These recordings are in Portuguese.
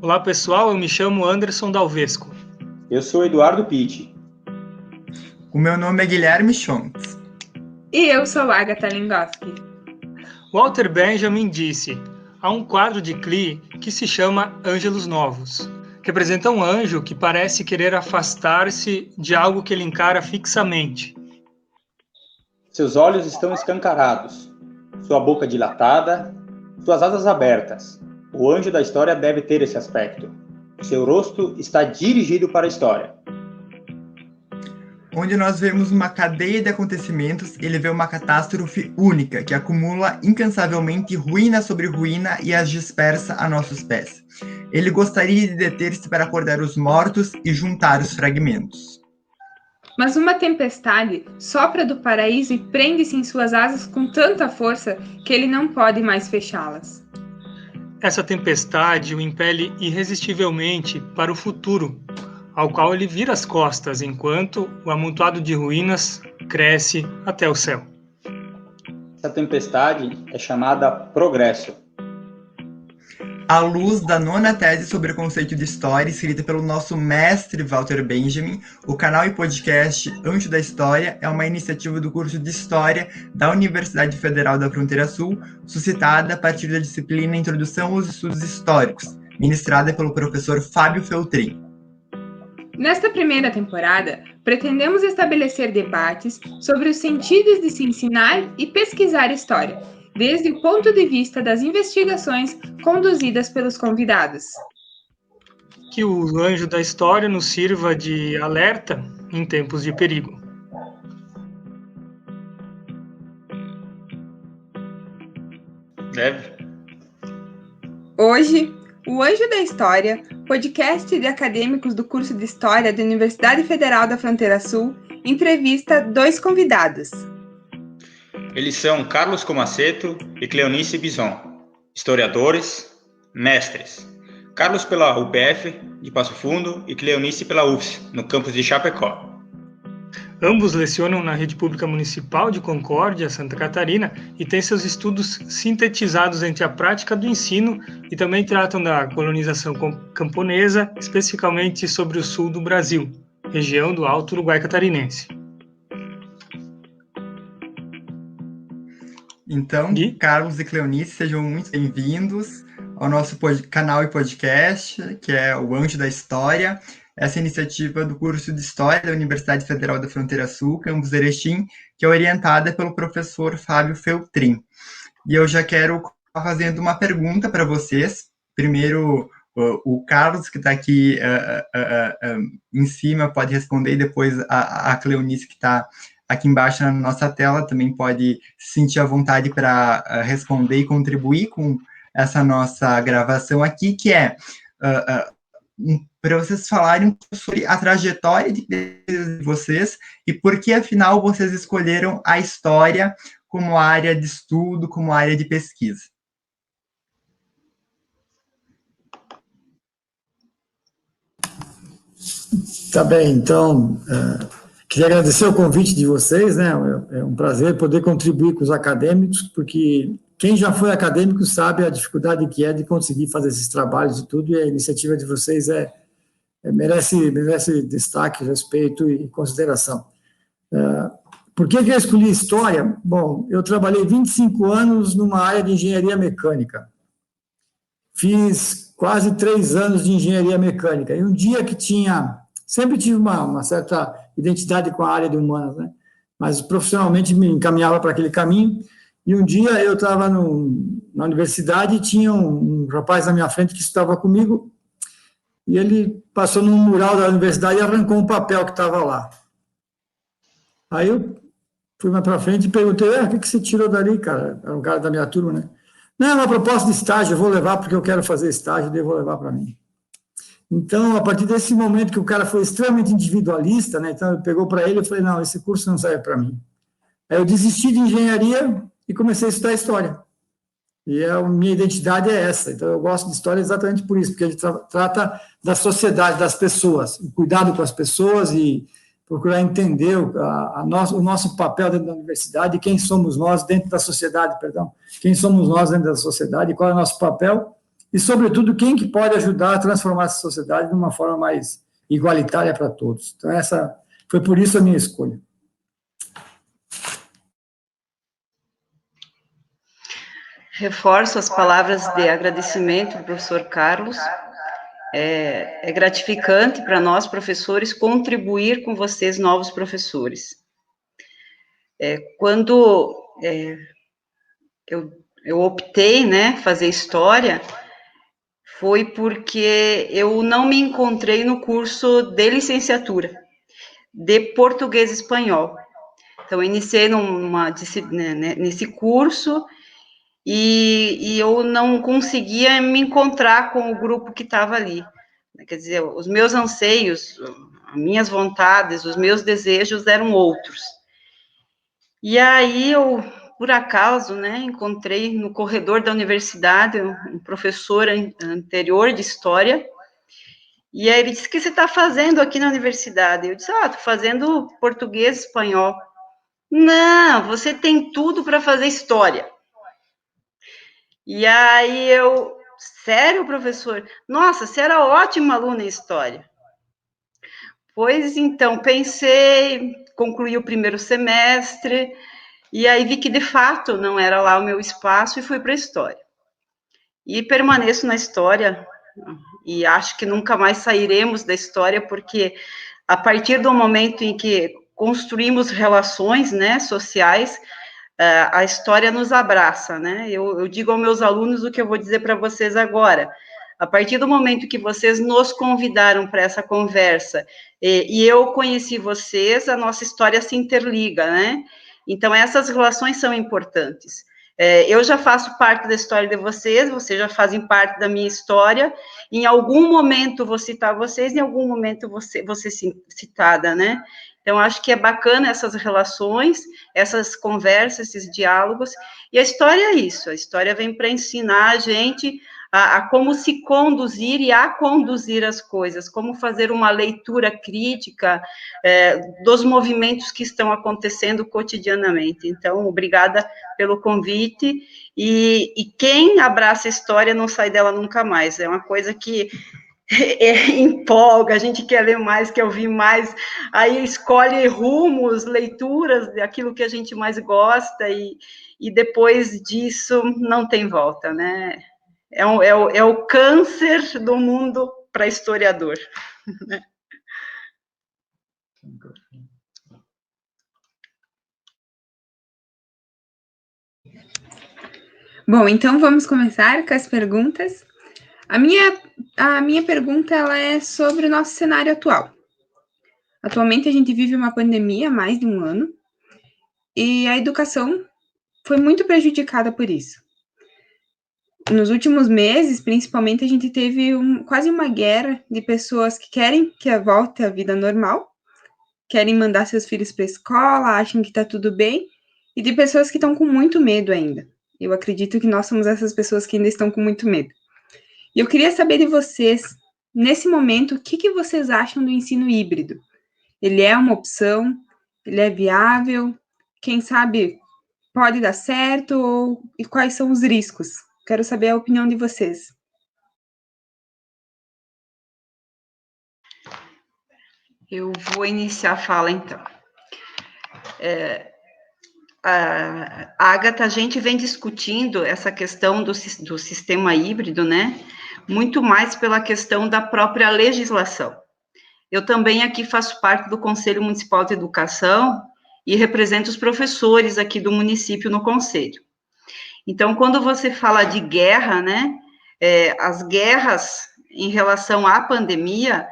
Olá pessoal, eu me chamo Anderson Dalvesco. Eu sou Eduardo Pitti. O meu nome é Guilherme Schontz. E eu sou Agatha Lingoski. Walter Benjamin disse: há um quadro de Klee que se chama Ângelos Novos. Representa um anjo que parece querer afastar-se de algo que ele encara fixamente. Seus olhos estão escancarados, sua boca dilatada, suas asas abertas. O anjo da história deve ter esse aspecto. Seu rosto está dirigido para a história. Onde nós vemos uma cadeia de acontecimentos, ele vê uma catástrofe única, que acumula incansavelmente ruína sobre ruína e as dispersa a nossos pés. Ele gostaria de deter-se para acordar os mortos e juntar os fragmentos. Mas uma tempestade sopra do paraíso e prende-se em suas asas com tanta força que ele não pode mais fechá-las. Essa tempestade o impele irresistivelmente para o futuro, ao qual ele vira as costas, enquanto o amontoado de ruínas cresce até o céu. Essa tempestade é chamada progresso. À luz da 9ª tese sobre o conceito de história, escrita pelo nosso mestre Walter Benjamin, o canal e podcast Anjo da História é uma iniciativa do curso de História da Universidade Federal da Fronteira Sul, suscitada a partir da disciplina Introdução aos Estudos Históricos, ministrada pelo professor Fábio Feltrin. Nesta primeira temporada, pretendemos estabelecer debates sobre os sentidos de se ensinar e pesquisar história, desde o ponto de vista das investigações conduzidas pelos convidados. Que o anjo da história nos sirva de alerta em tempos de perigo. Deve. Hoje, o Anjo da História, podcast de acadêmicos do curso de História da Universidade Federal da Fronteira Sul, entrevista 2 convidados. Eles são Carlos Comaceto e Cleonice Bison, historiadores, mestres. Carlos pela UPF de Passo Fundo e Cleonice pela UFS, no campus de Chapecó. Ambos lecionam na Rede Pública Municipal de Concórdia, Santa Catarina, e têm seus estudos sintetizados entre a prática do ensino e também tratam da colonização camponesa, especificamente sobre o sul do Brasil, região do Alto Uruguai Catarinense. Então, Carlos e Cleonice, sejam muito bem-vindos ao nosso canal e podcast, que é o Anjo da História. Essa iniciativa do curso de História da Universidade Federal da Fronteira Sul, campus Erechim, que é orientada pelo professor Fábio Feltrin. E eu já quero fazendo uma pergunta para vocês. Primeiro, o Carlos, que está aqui em cima, pode responder, e depois a Cleonice, que está aqui embaixo na nossa tela, também pode se sentir à vontade para responder e contribuir com essa nossa gravação aqui, que é para vocês falarem sobre a trajetória de vocês e por que, afinal, vocês escolheram a história como área de estudo, como área de pesquisa. Tá bem, então, queria agradecer o convite de vocês, né? É um prazer poder contribuir com os acadêmicos, porque quem já foi acadêmico sabe a dificuldade que é de conseguir fazer esses trabalhos e tudo, e a iniciativa de vocês merece destaque, respeito e consideração. Por que eu escolhi história? Bom, eu trabalhei 25 anos numa área de engenharia mecânica. Fiz quase 3 anos de engenharia mecânica, e um dia que sempre tive uma certa identidade com a área de humanas, né? Mas profissionalmente me encaminhava para aquele caminho, e um dia eu estava na universidade e tinha um rapaz na minha frente que estudava comigo, e ele passou num mural da universidade e arrancou um papel que estava lá. Aí eu fui mais para frente e perguntei, o que você tirou dali, cara? Era um cara da minha turma, né? Não, é uma proposta de estágio, eu vou levar porque eu quero fazer estágio, daí eu vou levar para mim. Então, a partir desse momento que o cara foi extremamente individualista, né? Então, ele pegou para ele e falei, não, esse curso não serve para mim. Aí eu desisti de engenharia e comecei a estudar história. E a minha identidade é essa. Então, eu gosto de história exatamente por isso, porque a gente trata da sociedade, das pessoas, o cuidado com as pessoas e procurar entender o nosso papel dentro da universidade, quem somos nós dentro da sociedade, quem somos nós dentro da sociedade, qual é o nosso papel e, sobretudo, quem que pode ajudar a transformar essa sociedade de uma forma mais igualitária para todos. Então, essa foi por isso a minha escolha. Reforço as palavras de agradecimento do professor Carlos. É gratificante para nós, professores, contribuir com vocês, novos professores. Quando eu optei, né, fazer história, foi porque eu não me encontrei no curso de licenciatura de português e espanhol. Então, eu iniciei nesse curso e eu não conseguia me encontrar com o grupo que estava ali. Quer dizer, os meus anseios, as minhas vontades, os meus desejos eram outros. E aí eu, por acaso, né, encontrei no corredor da universidade um professor anterior de história, e aí ele disse: "O que você está fazendo aqui na universidade?" Eu disse: "Estou fazendo português e espanhol." "Não, você tem tudo para fazer história." E aí eu: "Sério, professor? Nossa, você era ótima aluna em história." Pois então, pensei, concluí o primeiro semestre, e aí vi que, de fato, não era lá o meu espaço e fui para a história. E permaneço na história, e acho que nunca mais sairemos da história, porque a partir do momento em que construímos relações, né, sociais, a história nos abraça, né? Eu digo aos meus alunos o que eu vou dizer para vocês agora. A partir do momento que vocês nos convidaram para essa conversa, e eu conheci vocês, a nossa história se interliga, né? Então, essas relações são importantes. Eu já faço parte da história de vocês já fazem parte da minha história. Em algum momento vou citar vocês, em algum momento você citada, né? Então, acho que é bacana essas relações, essas conversas, esses diálogos, e a história é isso, a história vem para ensinar a gente a como se conduzir e a conduzir as coisas, como fazer uma leitura crítica dos movimentos que estão acontecendo cotidianamente. Então, obrigada pelo convite, e quem abraça a história não sai dela nunca mais, é uma coisa que empolga, a gente quer ler mais, quer ouvir mais, aí escolhe rumos, leituras, aquilo que a gente mais gosta, e depois disso não tem volta, né? É o câncer do mundo para historiador. Bom, então vamos começar com as perguntas. A minha pergunta ela é sobre o nosso cenário atual. Atualmente a gente vive uma pandemia há mais de um ano e a educação foi muito prejudicada por isso. Nos últimos meses, principalmente, a gente teve quase uma guerra de pessoas que querem que volte à vida normal, querem mandar seus filhos para a escola, acham que está tudo bem, e de pessoas que estão com muito medo ainda. Eu acredito que nós somos essas pessoas que ainda estão com muito medo. E eu queria saber de vocês, nesse momento, o que vocês acham do ensino híbrido? Ele é uma opção? Ele é viável? Quem sabe pode dar certo? E quais são os riscos? Quero saber a opinião de vocês. Eu vou iniciar a fala, então. Agatha, a gente vem discutindo essa questão do sistema híbrido, né? Muito mais pela questão da própria legislação. Eu também aqui faço parte do Conselho Municipal de Educação e represento os professores aqui do município no conselho. Então, quando você fala de guerra, né? As guerras em relação à pandemia,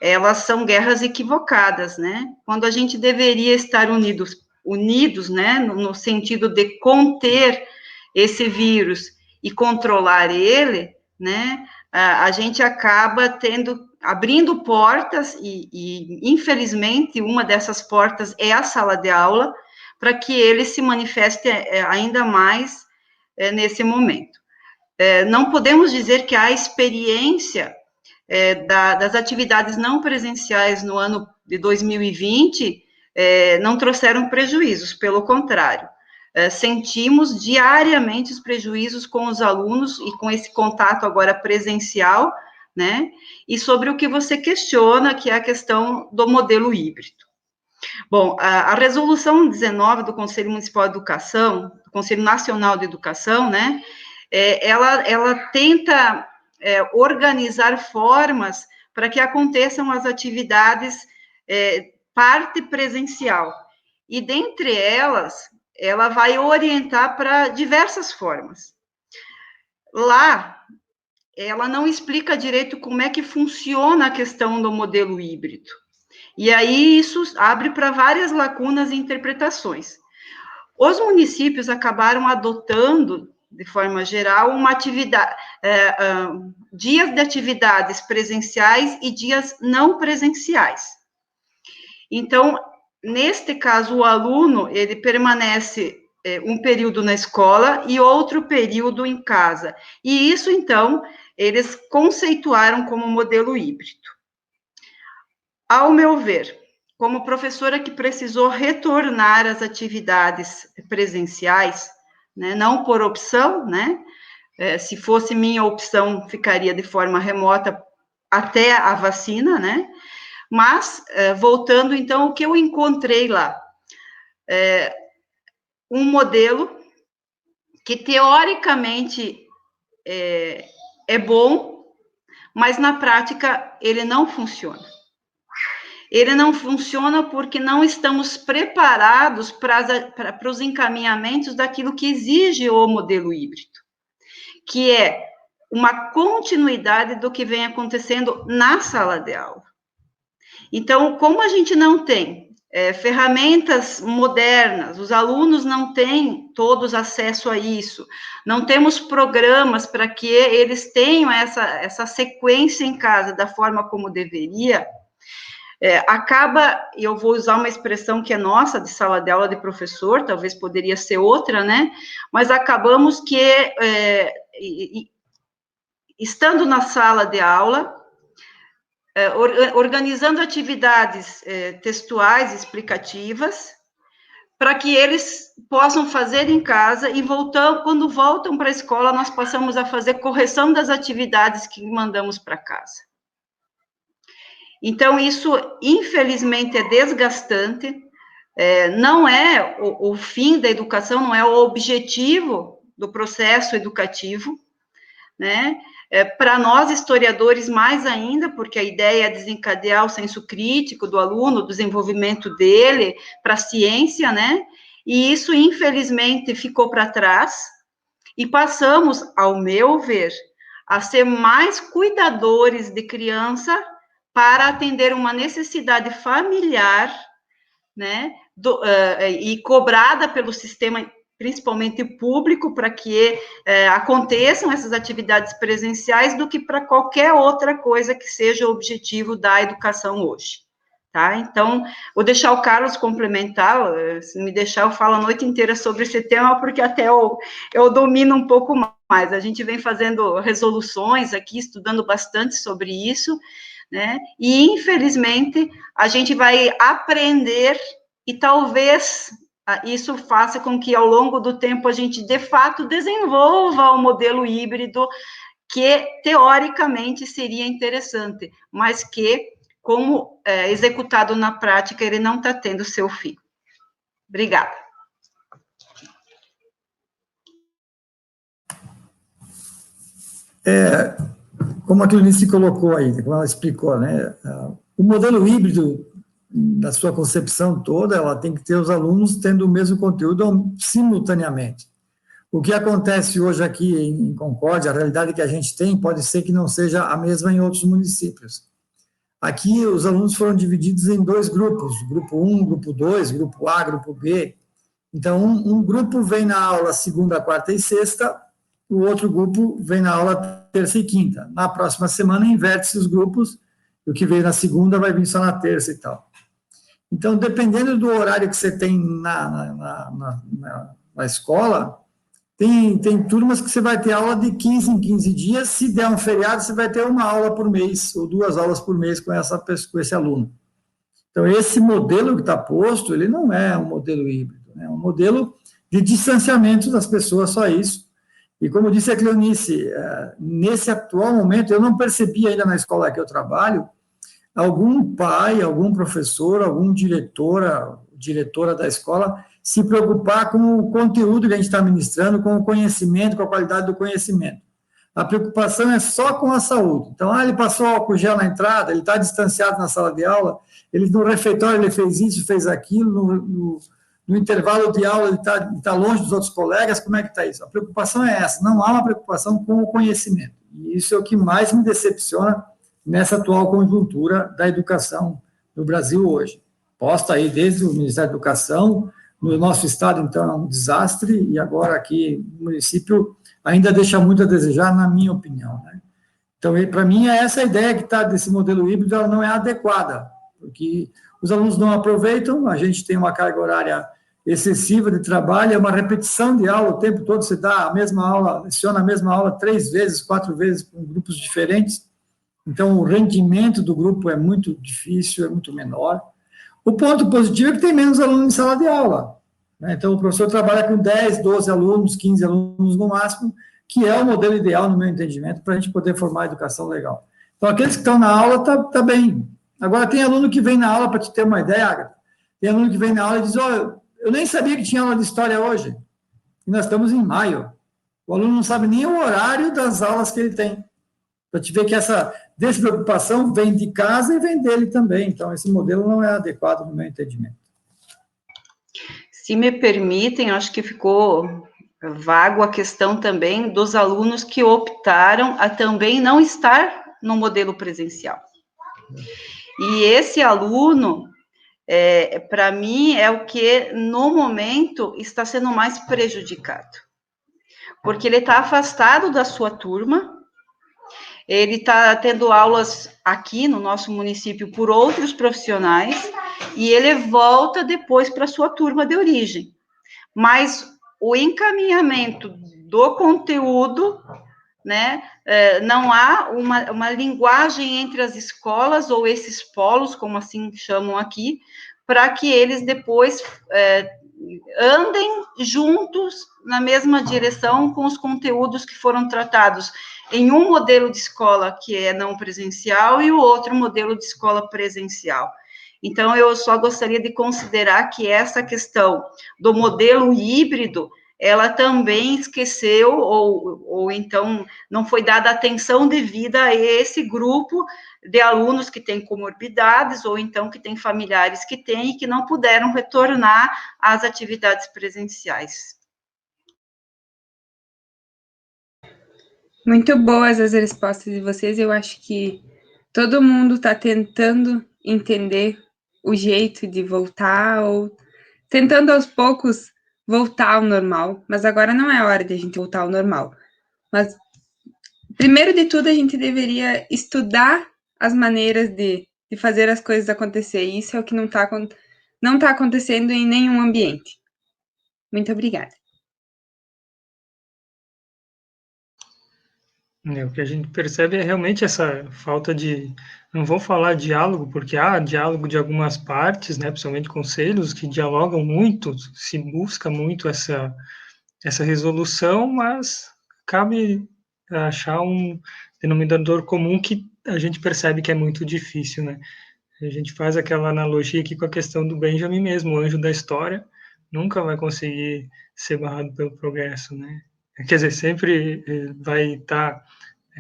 elas são guerras equivocadas, né? Quando a gente deveria estar unidos, né, no sentido de conter esse vírus e controlar ele, né, a gente acaba abrindo portas e, infelizmente, uma dessas portas é a sala de aula, para que ele se manifeste ainda mais nesse momento. Não podemos dizer que a experiência das atividades não presenciais no ano de 2020 não trouxeram prejuízos, pelo contrário. sentimos diariamente os prejuízos com os alunos e com esse contato agora presencial, né? E sobre o que você questiona, que é a questão do modelo híbrido. Bom, a resolução 19 do Conselho Municipal de Educação, do Conselho Nacional de Educação, né? Ela tenta organizar formas para que aconteçam as atividades parte presencial. E, dentre elas, ela vai orientar para diversas formas. Lá, ela não explica direito como é que funciona a questão do modelo híbrido. E aí, isso abre para várias lacunas e interpretações. Os municípios acabaram adotando, de forma geral, uma atividade, dias de atividades presenciais e dias não presenciais. Então, neste caso, o aluno, ele permanece um período na escola e outro período em casa. E isso, então, eles conceituaram como modelo híbrido. Ao meu ver, como professora que precisou retornar às atividades presenciais, né, não por opção, né, se fosse minha opção, ficaria de forma remota até a vacina, né, mas, voltando, então, o que eu encontrei lá? Um modelo que, teoricamente, é bom, mas, na prática, ele não funciona. Ele não funciona porque não estamos preparados para os encaminhamentos daquilo que exige o modelo híbrido, que é uma continuidade do que vem acontecendo na sala de aula. Então, como a gente não tem ferramentas modernas, os alunos não têm todos acesso a isso, não temos programas para que eles tenham essa sequência em casa da forma como deveria, acaba, eu vou usar uma expressão que é nossa, de sala de aula de professor, talvez poderia ser outra, né, mas acabamos que, estando na sala de aula, organizando atividades textuais, explicativas, para que eles possam fazer em casa e quando voltam para a escola, nós passamos a fazer correção das atividades que mandamos para casa. Então, isso, infelizmente, é desgastante, não é o fim da educação, não é o objetivo do processo educativo, né? Para nós, historiadores, mais ainda, porque a ideia é desencadear o senso crítico do aluno, o desenvolvimento dele para a ciência, né? E isso, infelizmente, ficou para trás, e passamos, ao meu ver, a ser mais cuidadores de criança para atender uma necessidade familiar, né, e cobrada pelo sistema, principalmente público, para que aconteçam essas atividades presenciais, do que para qualquer outra coisa que seja o objetivo da educação hoje, tá? Então, vou deixar o Carlos complementar, se me deixar, eu falo a noite inteira sobre esse tema, porque até eu domino um pouco mais. A gente vem fazendo resoluções aqui, estudando bastante sobre isso, né? E, infelizmente, a gente vai aprender, e talvez isso faça com que, ao longo do tempo, a gente, de fato, desenvolva o modelo híbrido, que, teoricamente, seria interessante, mas que, como executado na prática, ele não está tendo seu fim. Obrigada. Como a Cleonice colocou aí, como ela explicou, né, o modelo híbrido, na sua concepção toda, ela tem que ter os alunos tendo o mesmo conteúdo simultaneamente. O que acontece hoje aqui em Concórdia, a realidade que a gente tem, pode ser que não seja a mesma em outros municípios. Aqui, os alunos foram divididos em 2 grupos, grupo 1, grupo 2, grupo A, grupo B. Então, um grupo vem na aula segunda, quarta e sexta, o outro grupo vem na aula terça e quinta. Na próxima semana, inverte-se os grupos, o que veio na segunda vai vir só na terça e tal. Então, dependendo do horário que você tem na escola, tem turmas que você vai ter aula de 15 em 15 dias, se der um feriado, você vai ter uma aula por mês, ou 2 aulas por mês com esse aluno. Então, esse modelo que está posto, ele não é um modelo híbrido, é um modelo de distanciamento das pessoas, só isso. E como disse a Cleonice, nesse atual momento, eu não percebi ainda na escola que eu trabalho, algum pai, algum professor, algum diretora da escola se preocupar com o conteúdo que a gente está ministrando, com o conhecimento, com a qualidade do conhecimento. A preocupação é só com a saúde. Então, ele passou álcool gel na entrada, ele está distanciado na sala de aula, ele no refeitório ele fez isso, fez aquilo, no intervalo de aula ele está longe dos outros colegas, como é que está isso? A preocupação é essa, não há uma preocupação com o conhecimento. E isso é o que mais me decepciona nessa atual conjuntura da educação no Brasil hoje. Posta aí desde o Ministério da Educação, no nosso estado, então, é um desastre, e agora aqui no município ainda deixa muito a desejar, na minha opinião, né? Então, para mim, essa ideia que está desse modelo híbrido, ela não é adequada, porque os alunos não aproveitam, a gente tem uma carga horária excessiva de trabalho, é uma repetição de aula o tempo todo, você dá a mesma aula, leciona a mesma aula 3 vezes, 4 vezes com grupos diferentes, então o rendimento do grupo é muito difícil, é muito menor. O ponto positivo é que tem menos alunos em sala de aula, né? Então o professor trabalha com 10, 12 alunos, 15 alunos no máximo, que é o modelo ideal, no meu entendimento, para a gente poder formar a educação legal. Então aqueles que estão na aula, tá bem. Agora tem aluno que vem na aula, para te ter uma ideia, Agatha, tem aluno que vem na aula e diz, eu nem sabia que tinha aula de história hoje. E nós estamos em maio. O aluno não sabe nem o horário das aulas que ele tem. Para te ver que essa despreocupação vem de casa e vem dele também. Então, esse modelo não é adequado no meu entendimento. Se me permitem, acho que ficou vago a questão também dos alunos que optaram a também não estar no modelo presencial. E esse aluno, para mim, é o que, no momento, está sendo mais prejudicado. Porque ele está afastado da sua turma, ele está tendo aulas aqui no nosso município por outros profissionais, e ele volta depois para a sua turma de origem. Mas o encaminhamento do conteúdo, né, não há uma linguagem entre as escolas ou esses polos, como assim chamam aqui, para que eles depois andem juntos na mesma direção com os conteúdos que foram tratados em um modelo de escola que é não presencial e o outro modelo de escola presencial. Então, eu só gostaria de considerar que essa questão do modelo híbrido, ela também esqueceu, ou então não foi dada atenção devida a esse grupo de alunos que têm comorbidades, ou então que têm familiares que têm e que não puderam retornar às atividades presenciais. Muito boas as respostas de vocês. Eu acho que todo mundo está tentando entender o jeito de voltar, ou tentando aos poucos voltar ao normal, mas agora não é hora de a gente voltar ao normal. Mas, primeiro de tudo, a gente deveria estudar as maneiras de fazer as coisas acontecer. E isso é o que não tá acontecendo em nenhum ambiente. Muito obrigada. O que a gente percebe é realmente essa falta de, não vou falar diálogo, porque há diálogo de algumas partes, né, principalmente conselhos, que dialogam muito, se busca muito essa resolução, mas cabe achar um denominador comum que a gente percebe que é muito difícil, né? A gente faz aquela analogia aqui com a questão do Benjamin mesmo, o anjo da história, nunca vai conseguir ser barrado pelo progresso, né? Quer dizer, sempre vai estar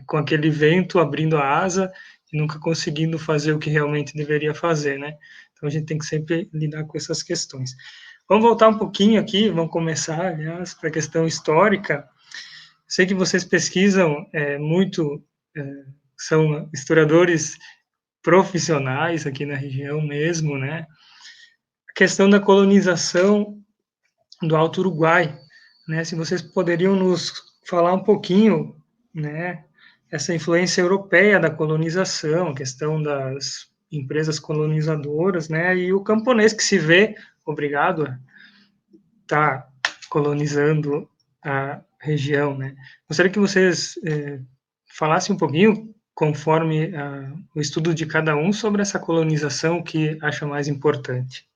com aquele vento abrindo a asa e nunca conseguindo fazer o que realmente deveria fazer, né? Então a gente tem que sempre lidar com essas questões. Vamos voltar um pouquinho aqui, vamos começar, aliás, para a questão histórica. Sei que vocês pesquisam muito, são historiadores profissionais aqui na região mesmo, né? A questão da colonização do Alto Uruguai, né? Se vocês poderiam nos falar um pouquinho, né? Essa influência europeia da colonização, a questão das empresas colonizadoras, né? E o camponês que se vê obrigado a estar colonizando a região, né? Gostaria que vocês falassem um pouquinho, conforme o estudo de cada um, sobre essa colonização que acha mais importante.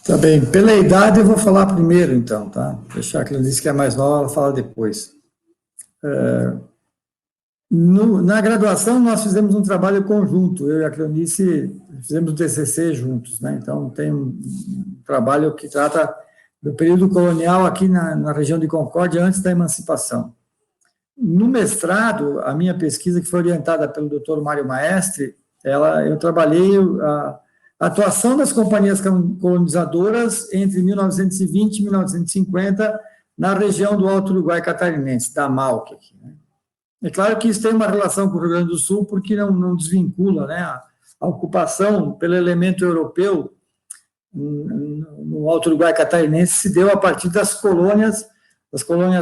Tá bem, pela idade eu vou falar primeiro, então, tá? Deixar que ela disse que é mais nova, ela fala depois. Na graduação, nós fizemos um trabalho conjunto, eu e a Cleonice fizemos o TCC juntos, né? Então, tem um trabalho que trata do período colonial aqui na região de Concórdia, antes da emancipação. No mestrado, a minha pesquisa, que foi orientada pelo Dr. Mário Maestre, eu trabalhei a atuação das companhias colonizadoras entre 1920 e 1950 na região do Alto Uruguai Catarinense, da MAUC aqui, né? É claro que isso tem uma relação com o Rio Grande do Sul, porque não desvincula, né, a ocupação pelo elemento europeu no Alto Uruguai Catarinense se deu a partir das colônias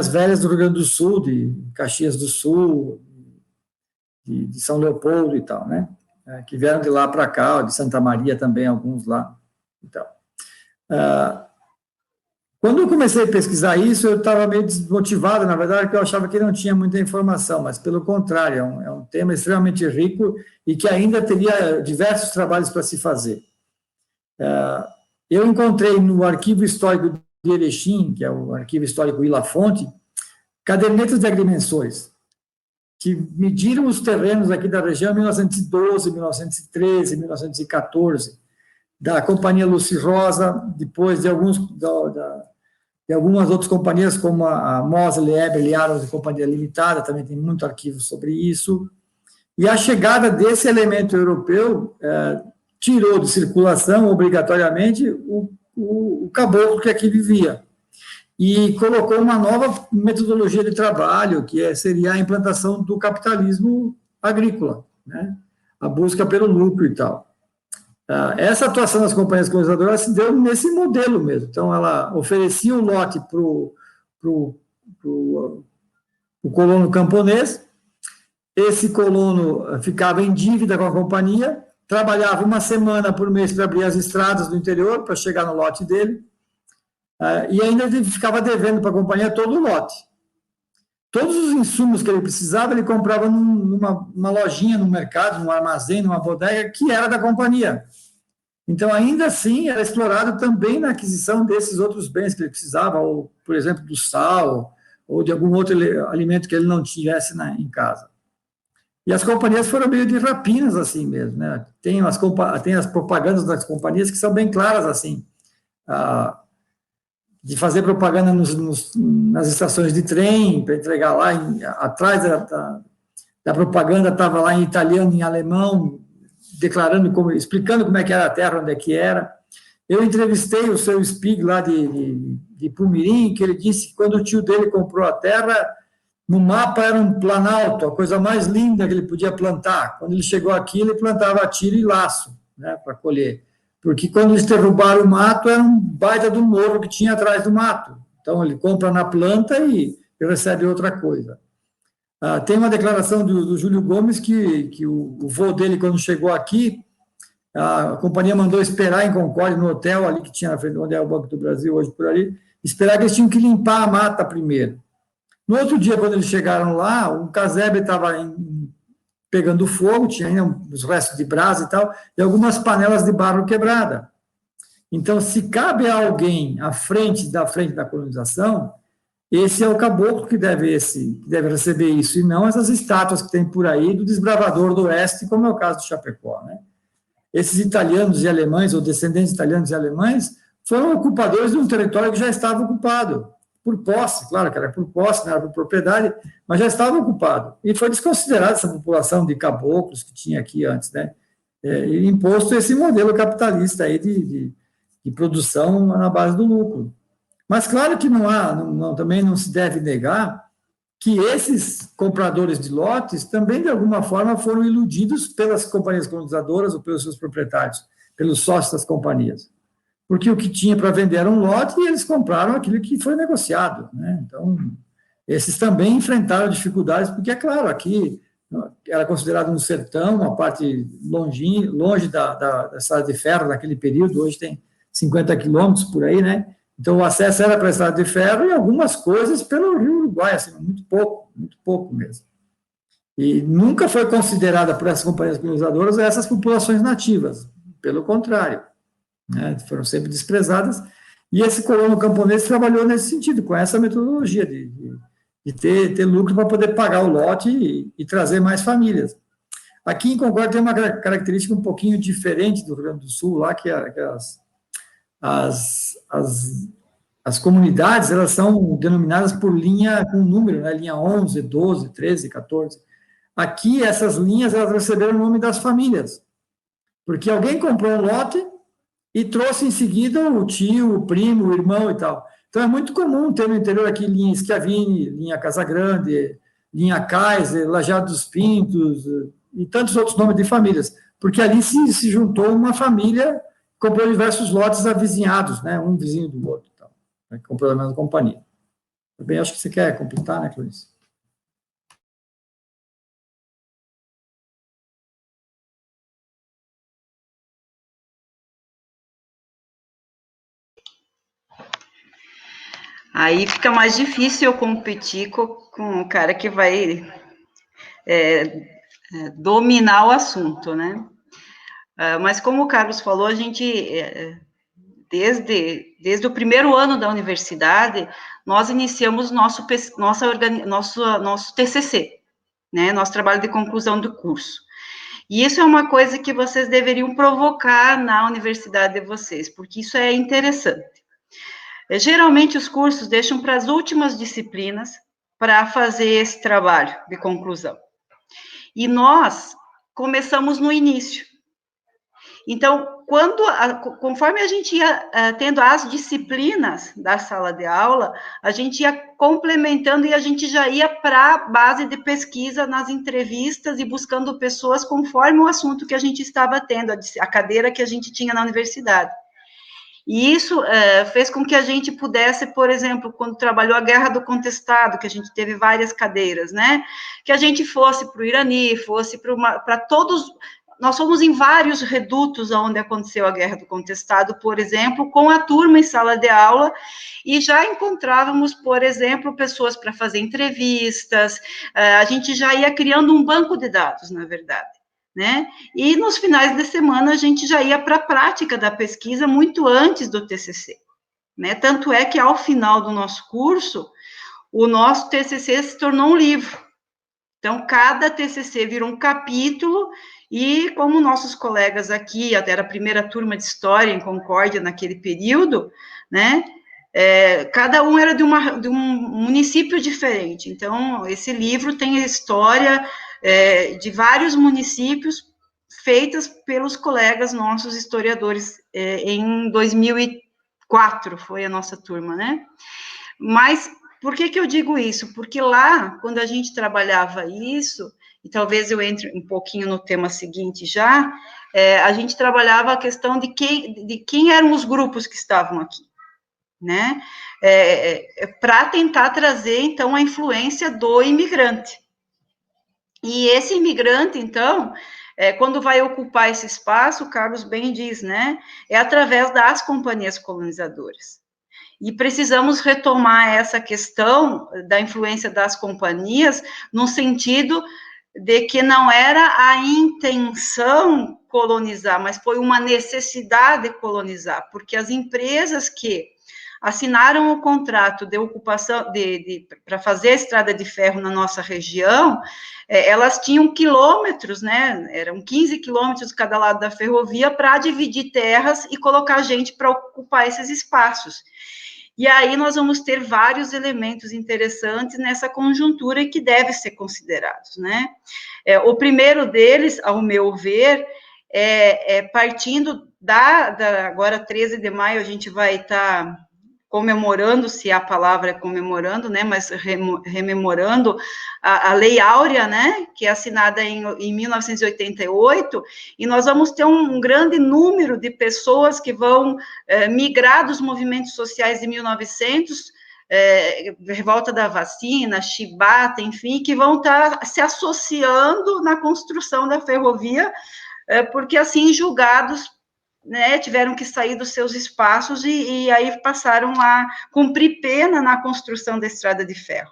velhas do Rio Grande do Sul, de Caxias do Sul, de São Leopoldo e tal, né, que vieram de lá para cá, de Santa Maria também, alguns lá e tal. Quando eu comecei a pesquisar isso, eu estava meio desmotivado, na verdade, porque eu achava que não tinha muita informação, mas, pelo contrário, é um tema extremamente rico e que ainda teria diversos trabalhos para se fazer. Eu encontrei no Arquivo Histórico de Erechim, que é o Arquivo Histórico Ilha Fonte, cadernetas de agrimensores, que mediram os terrenos aqui da região em 1912, 1913, 1914, da Companhia Lucy Rosa, depois de algumas outras companhias, como a Mosley, Eberle, Arrows e Companhia Limitada, também tem muito arquivo sobre isso. E a chegada desse elemento europeu tirou de circulação, obrigatoriamente, o caboclo que aqui vivia. E colocou uma nova metodologia de trabalho, que seria a implantação do capitalismo agrícola, né? A busca pelo lucro e tal. Essa atuação das companhias colonizadoras se deu nesse modelo mesmo. Então, ela oferecia o lote para o colono camponês, esse colono ficava em dívida com a companhia, trabalhava uma semana por mês para abrir as estradas do interior, para chegar no lote dele, e ainda ele ficava devendo para a companhia todo o lote. Todos os insumos que ele precisava, ele comprava numa lojinha no mercado, num armazém, numa bodega, que era da companhia. Então, ainda assim, era explorado também na aquisição desses outros bens que ele precisava, ou, por exemplo, do sal, ou de algum outro alimento que ele não tivesse em casa. E as companhias foram meio de rapinas, assim mesmo, né? Tem as propagandas das companhias que são bem claras, assim, de fazer propaganda nas estações de trem, para entregar lá, atrás da propaganda estava lá em italiano, em alemão, explicando como é que era a terra, onde é que era. Eu entrevistei o seu Spig lá de Pumirim, que ele disse que quando o tio dele comprou a terra, no mapa era um planalto, a coisa mais linda que ele podia plantar. Quando ele chegou aqui, ele plantava a tiro e laço, né, para colher. Porque quando eles derrubaram o mato, era um baita do morro que tinha atrás do mato. Então, ele compra na planta e recebe outra coisa. Tem uma declaração do Júlio Gomes que o vô dele, quando chegou aqui, a companhia mandou esperar em Concórdia, no hotel ali que tinha na frente, onde é o Banco do Brasil, hoje por ali, esperar que eles tinham que limpar a mata primeiro. No outro dia, quando eles chegaram lá, o casebre estava pegando fogo, tinha ainda os restos de brasa e tal, e algumas panelas de barro quebrada. Então, se cabe a alguém à frente da colonização, esse é o caboclo que deve receber isso, e não essas estátuas que tem por aí do desbravador do oeste, como é o caso do Chapecó, né? Esses italianos e alemães, ou descendentes de italianos e alemães, foram ocupadores de um território que já estava ocupado, por posse, claro que era por posse, não era por propriedade, mas já estava ocupado. E foi desconsiderada essa população de caboclos que tinha aqui antes, né? E imposto esse modelo capitalista aí de produção na base do lucro. Mas claro que também não se deve negar que esses compradores de lotes também, de alguma forma, foram iludidos pelas companhias colonizadoras ou pelos seus proprietários, pelos sócios das companhias. Porque o que tinha para vender era um lote e eles compraram aquilo que foi negociado, né? Então, esses também enfrentaram dificuldades, porque, é claro, aqui era considerado um sertão, uma parte longe da estrada de ferro naquele período, hoje tem 50 quilômetros por aí, né? Então, o acesso era para a estrada de ferro e algumas coisas pelo Rio Uruguai, assim, muito pouco mesmo. E nunca foi considerada por essas companhias colonizadoras essas populações nativas, pelo contrário. né? Foram sempre desprezadas. E esse colono camponês trabalhou nesse sentido, com essa metodologia de ter lucro para poder pagar o lote e trazer mais famílias. Aqui em Concórdia tem uma característica um pouquinho diferente do Rio Grande do Sul, lá que as comunidades, elas são denominadas por linha com número, né? Linha 11, 12, 13, 14. Aqui, essas linhas, elas receberam o nome das famílias, porque alguém comprou um lote e trouxe em seguida o tio, o primo, o irmão e tal. Então, é muito comum ter no interior aqui linha Schiavini, linha Casagrande, linha Kaiser, Lajeado dos Pintos, e tantos outros nomes de famílias, porque ali se juntou uma família, comprou diversos lotes avizinhados, né, um vizinho do outro, tal, né, comprou da mesma companhia. Bem, acho que você quer completar, né, Clarice? Aí fica mais difícil eu competir com o cara que vai dominar o assunto, né? Mas como o Carlos falou, a gente, desde o primeiro ano da universidade, nós iniciamos nosso TCC, né? Nosso trabalho de conclusão do curso. E isso é uma coisa que vocês deveriam provocar na universidade de vocês, porque isso é interessante. Geralmente, os cursos deixam para as últimas disciplinas para fazer esse trabalho de conclusão. E nós começamos no início. Então, conforme a gente ia tendo as disciplinas da sala de aula, a gente ia complementando e a gente já ia para a base de pesquisa nas entrevistas e buscando pessoas conforme o assunto que a gente estava tendo, a cadeira que a gente tinha na universidade. E isso fez com que a gente pudesse, por exemplo, quando trabalhou a Guerra do Contestado, que a gente teve várias cadeiras, né? Que a gente fosse para o Irani, fosse para todos. Nós fomos em vários redutos onde aconteceu a Guerra do Contestado, por exemplo, com a turma em sala de aula, e já encontrávamos, por exemplo, pessoas para fazer entrevistas, a gente já ia criando um banco de dados, na verdade. Né? E nos finais de semana a gente já ia para a prática da pesquisa muito antes do TCC, né? Tanto é que ao final do nosso curso, o nosso TCC se tornou um livro. Então, cada TCC virou um capítulo e como nossos colegas aqui, até era a primeira turma de História em Concórdia naquele período, né? Cada um era de um município diferente. Então, esse livro tem a história de vários municípios feitas pelos colegas nossos historiadores em 2004, foi a nossa turma, né? Mas por que eu digo isso? Porque lá, quando a gente trabalhava isso, e talvez eu entre um pouquinho no tema seguinte já, a gente trabalhava a questão de quem eram os grupos que estavam aqui, né? Para tentar trazer, então, a influência do imigrante. E esse imigrante, então, quando vai ocupar esse espaço, o Carlos bem diz, né? É através das companhias colonizadoras. E precisamos retomar essa questão da influência das companhias, no sentido de que não era a intenção colonizar, mas foi uma necessidade colonizar, porque as empresas que assinaram o contrato de ocupação para fazer a estrada de ferro na nossa região, elas tinham quilômetros, né? Eram 15 quilômetros de cada lado da ferrovia para dividir terras e colocar gente para ocupar esses espaços. E aí nós vamos ter vários elementos interessantes nessa conjuntura e que devem ser considerados, né? O primeiro deles, ao meu ver, partindo agora 13 de maio, a gente vai estar comemorando, se a palavra é comemorando, né, mas rememorando a Lei Áurea, né, que é assinada em 1988, e nós vamos ter um grande número de pessoas que vão migrar dos movimentos sociais de 1900, revolta da vacina, chibata, enfim, que vão estar se associando na construção da ferrovia, porque assim julgados, né, tiveram que sair dos seus espaços e aí passaram a cumprir pena na construção da estrada de ferro,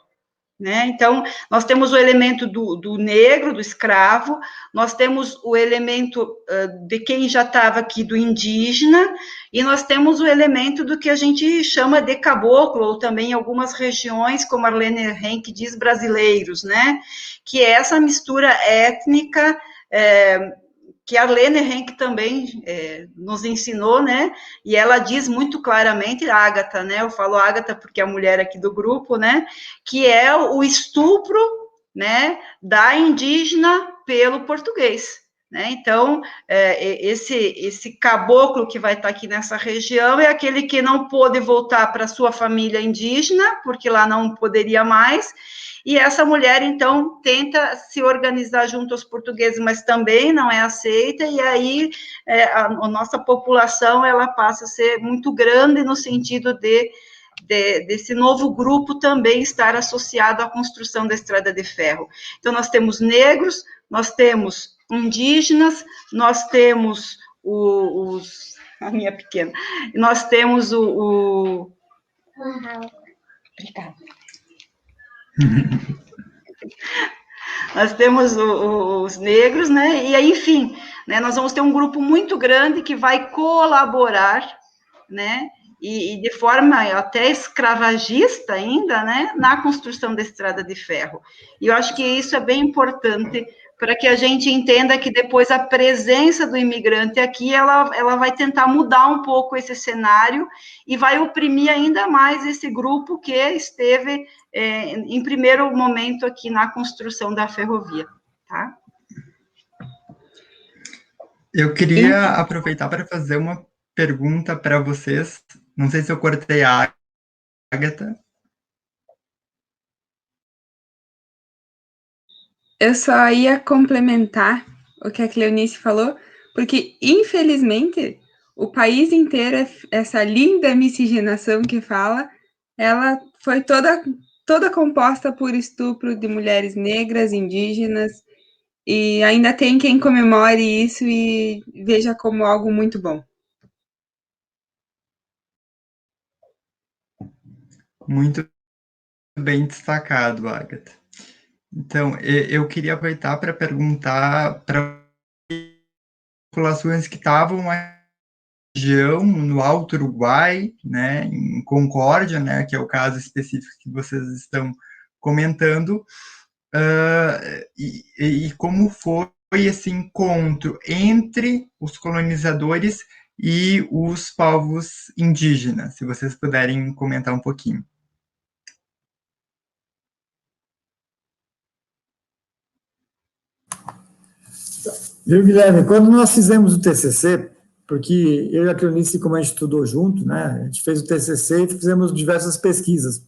né? Então, nós temos o elemento do negro, do escravo, nós temos o elemento de quem já estava aqui, do indígena, e nós temos o elemento do que a gente chama de caboclo, ou também em algumas regiões, como Arlene Henke diz, brasileiros, né? Que é essa mistura étnica, que a Arlene Henke também nos ensinou, né, e ela diz muito claramente, Ágata, né, eu falo Ágata porque é a mulher aqui do grupo, né, que é o estupro, né, da indígena pelo português, né, então, esse caboclo que vai estar aqui nessa região é aquele que não pôde voltar para sua família indígena, porque lá não poderia mais, e essa mulher, então, tenta se organizar junto aos portugueses, mas também não é aceita, e aí a nossa população, ela passa a ser muito grande no sentido desse novo grupo também estar associado à construção da estrada de ferro. Então, nós temos negros, nós temos indígenas, nós temos a minha pequena, nós temos Obrigada. Nós temos os negros, né, e aí, enfim, né, nós vamos ter um grupo muito grande que vai colaborar, né, e de forma até escravagista ainda, né, na construção da estrada de ferro. E eu acho que isso é bem importante para que a gente entenda que depois a presença do imigrante aqui, ela vai tentar mudar um pouco esse cenário e vai oprimir ainda mais esse grupo que esteve em primeiro momento aqui na construção da ferrovia, tá? Eu queria aproveitar para fazer uma pergunta para vocês. Não sei se eu cortei a Ágata. Eu só ia complementar o que a Cleonice falou, porque, infelizmente, o país inteiro, essa linda miscigenação que fala, ela foi toda composta por estupro de mulheres negras, indígenas, e ainda tem quem comemore isso e veja como algo muito bom. Muito bem destacado, Ágata. Então, eu queria aproveitar para perguntar para populações que estavam na região, no Alto Uruguai, né, em Concórdia, né, que é o caso específico que vocês estão comentando, e como foi esse encontro entre os colonizadores e os povos indígenas, se vocês puderem comentar um pouquinho. Viu, Guilherme, quando nós fizemos o TCC, porque eu e a Cleonice, como a gente estudou junto, né, a gente fez o TCC e fizemos diversas pesquisas.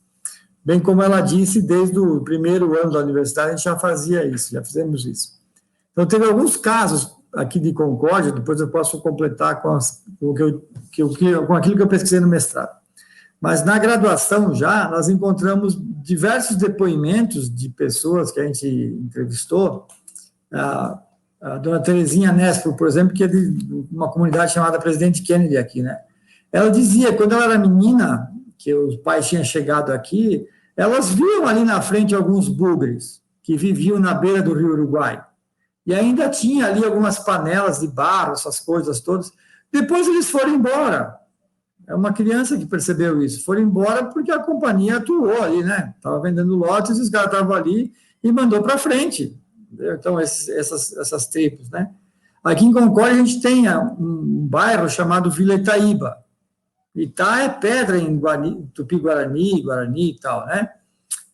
Bem como ela disse, desde o primeiro ano da universidade, a gente já fazia isso, já fizemos isso. Então, teve alguns casos aqui de Concórdia, depois eu posso completar com aquilo que eu pesquisei no mestrado. Mas na graduação já, nós encontramos diversos depoimentos de pessoas que a gente entrevistou, a dona Terezinha Nespro, por exemplo, que é de uma comunidade chamada Presidente Kennedy aqui, né? Ela dizia, quando ela era menina, que os pais tinham chegado aqui, elas viam ali na frente alguns bugres que viviam na beira do Rio Uruguai. E ainda tinha ali algumas panelas de barro, essas coisas todas. Depois eles foram embora. É uma criança que percebeu isso. Foram embora porque a companhia atuou ali, né? Estava vendendo lotes, os caras estavam ali e mandou para frente. Então, essas tribos, né? Aqui em Concórdia, a gente tem um bairro chamado Vila Itaíba. Ita é pedra em Tupi-Guarani, Guarani e tal, né?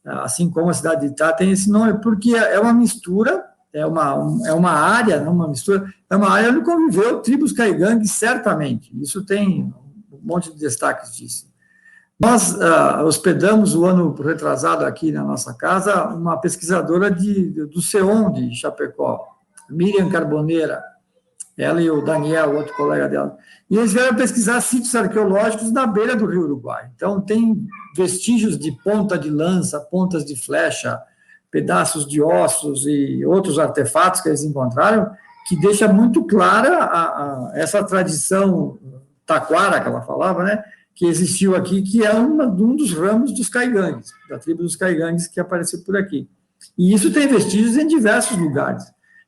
Assim como a cidade de Ita tem esse nome, porque é uma mistura, é uma área, não uma mistura, é uma área onde conviveu tribos caigangues, certamente. Isso tem um monte de destaques disso. Nós hospedamos o ano retrasado aqui na nossa casa uma pesquisadora do CEON de Chapecó, Miriam Carboneira, ela e o Daniel, outro colega dela. E eles vieram pesquisar sítios arqueológicos na beira do Rio Uruguai. Então, tem vestígios de ponta de lança, pontas de flecha, pedaços de ossos e outros artefatos que eles encontraram, que deixa muito clara essa tradição taquara que ela falava, né? que existiu aqui, que é um dos ramos dos caigangues, da tribo dos caigangues que apareceu por aqui. E isso tem vestígios em diversos lugares.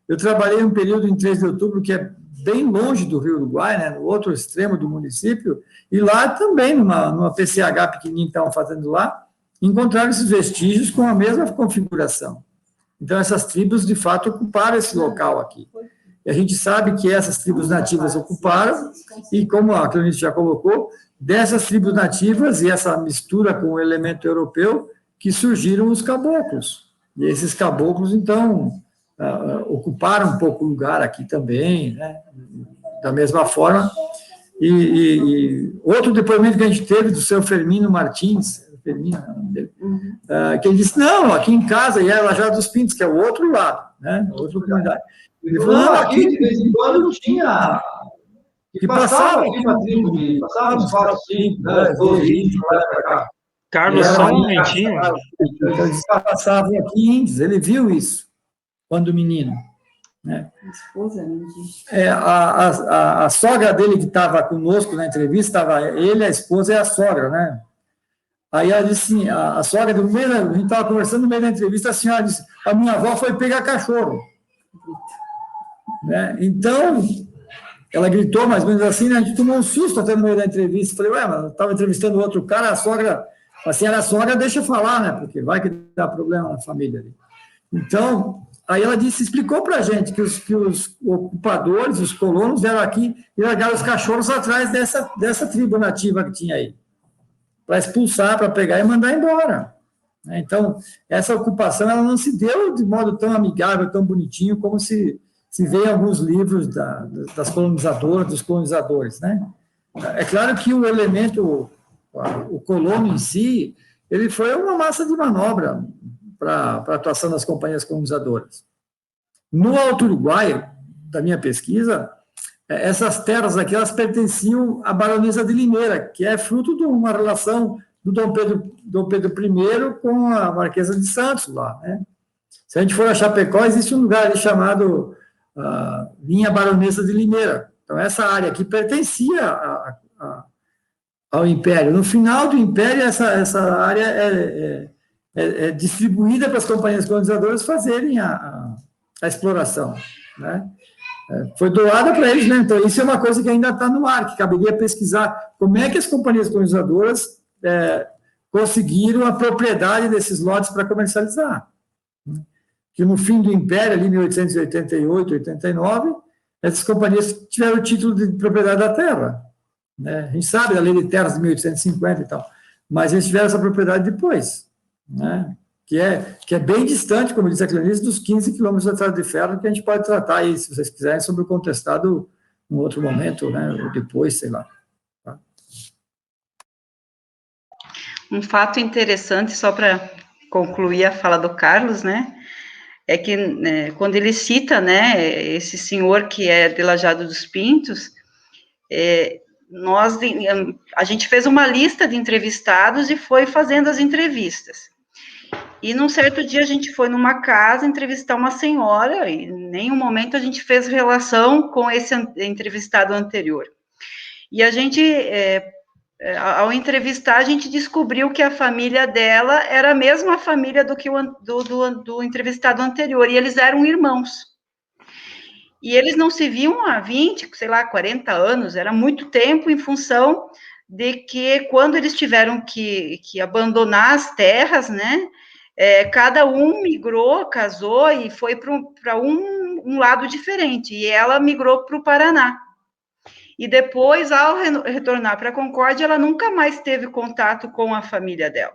Eu trabalhei um período em 3 de outubro, que é bem longe do Rio Uruguai, né, no outro extremo do município, e lá também, numa PCH pequenininha que estavam fazendo lá, encontraram esses vestígios com a mesma configuração. Então, essas tribos, de fato, ocuparam esse local aqui. E a gente sabe que essas tribos nativas ocuparam, e como a Cleonice já colocou, dessas tribos nativas e essa mistura com o elemento europeu, que surgiram os caboclos. E esses caboclos, então, ocuparam um pouco o lugar aqui também, né? Da mesma forma. E outro depoimento que a gente teve do seu Firmino Martins, que ele disse, não, aqui em casa, e é Lajado dos Pintos, que é o outro lado, né? Outra comunidade. Ele falou, não, aqui de vez em quando tinha... que passava aqui uma tribo, passava uns 4, 5, 12 índios lá para cá. Carlos, só um momentinho. Então, eles passavam aqui índios, ele viu isso, quando menino. Né? A sogra dele que estava conosco na entrevista, estava ele, a esposa e a sogra, né? Aí ela disse assim, a sogra, a gente estava conversando no meio da entrevista, a senhora disse, a minha avó foi pegar cachorro. Né? Então, ela gritou mais ou menos assim, né? A gente tomou um susto até no meio da entrevista. Falei, ué, mas eu estava entrevistando outro cara, a sogra, a senhora sogra deixa eu falar, né? Porque vai que dá problema na família ali. Então, aí ela disse, explicou para a gente que os ocupadores, os colonos, vieram aqui e largaram os cachorros atrás dessa tribo nativa que tinha aí, para expulsar, para pegar e mandar embora. Então, essa ocupação ela não se deu de modo tão amigável, tão bonitinho, como se vê em alguns livros das colonizadoras, dos colonizadores. Né? É claro que o elemento, o colono em si, ele foi uma massa de manobra para a atuação das companhias colonizadoras. No Alto Uruguai, da minha pesquisa, essas terras aqui, elas pertenciam à baronesa de Limeira, que é fruto de uma relação do Dom Pedro I com a Marquesa de Santos, lá. Né? Se a gente for a Chapecó, existe um lugar ali chamado Linha Baronesa de Limeira. Então, essa área aqui pertencia ao Império. No final do Império, essa área é distribuída para as companhias colonizadoras fazerem a exploração. Né? Foi doada para eles, né? Então isso é uma coisa que ainda está no ar, que caberia pesquisar como é que as companhias colonizadoras conseguiram a propriedade desses lotes para comercializar. Que no fim do Império, ali em 1888, 89, essas companhias tiveram o título de propriedade da terra. Né? A gente sabe da lei de terras de 1850 e tal, mas eles tiveram essa propriedade depois. Né? Que é bem distante, como disse a Cleonice, dos 15 quilômetros da estrada de ferro, que a gente pode tratar aí, se vocês quiserem, sobre o contestado em outro momento, né, ou depois, sei lá. Tá? Um fato interessante, só para concluir a fala do Carlos, né, é que quando ele cita, né, esse senhor que é de Lajado dos Pintos, a gente fez uma lista de entrevistados e foi fazendo as entrevistas. E num certo dia a gente foi numa casa entrevistar uma senhora, e em nenhum momento a gente fez relação com esse entrevistado anterior. E a gente, ao entrevistar, a gente descobriu que a família dela era a mesma família do entrevistado anterior, e eles eram irmãos. E eles não se viam há 20, sei lá, 40 anos, era muito tempo em função de que quando eles tiveram que abandonar as terras, né, cada um migrou, casou e foi para um lado diferente, e ela migrou para o Paraná. E depois, ao retornar para a Concórdia, ela nunca mais teve contato com a família dela.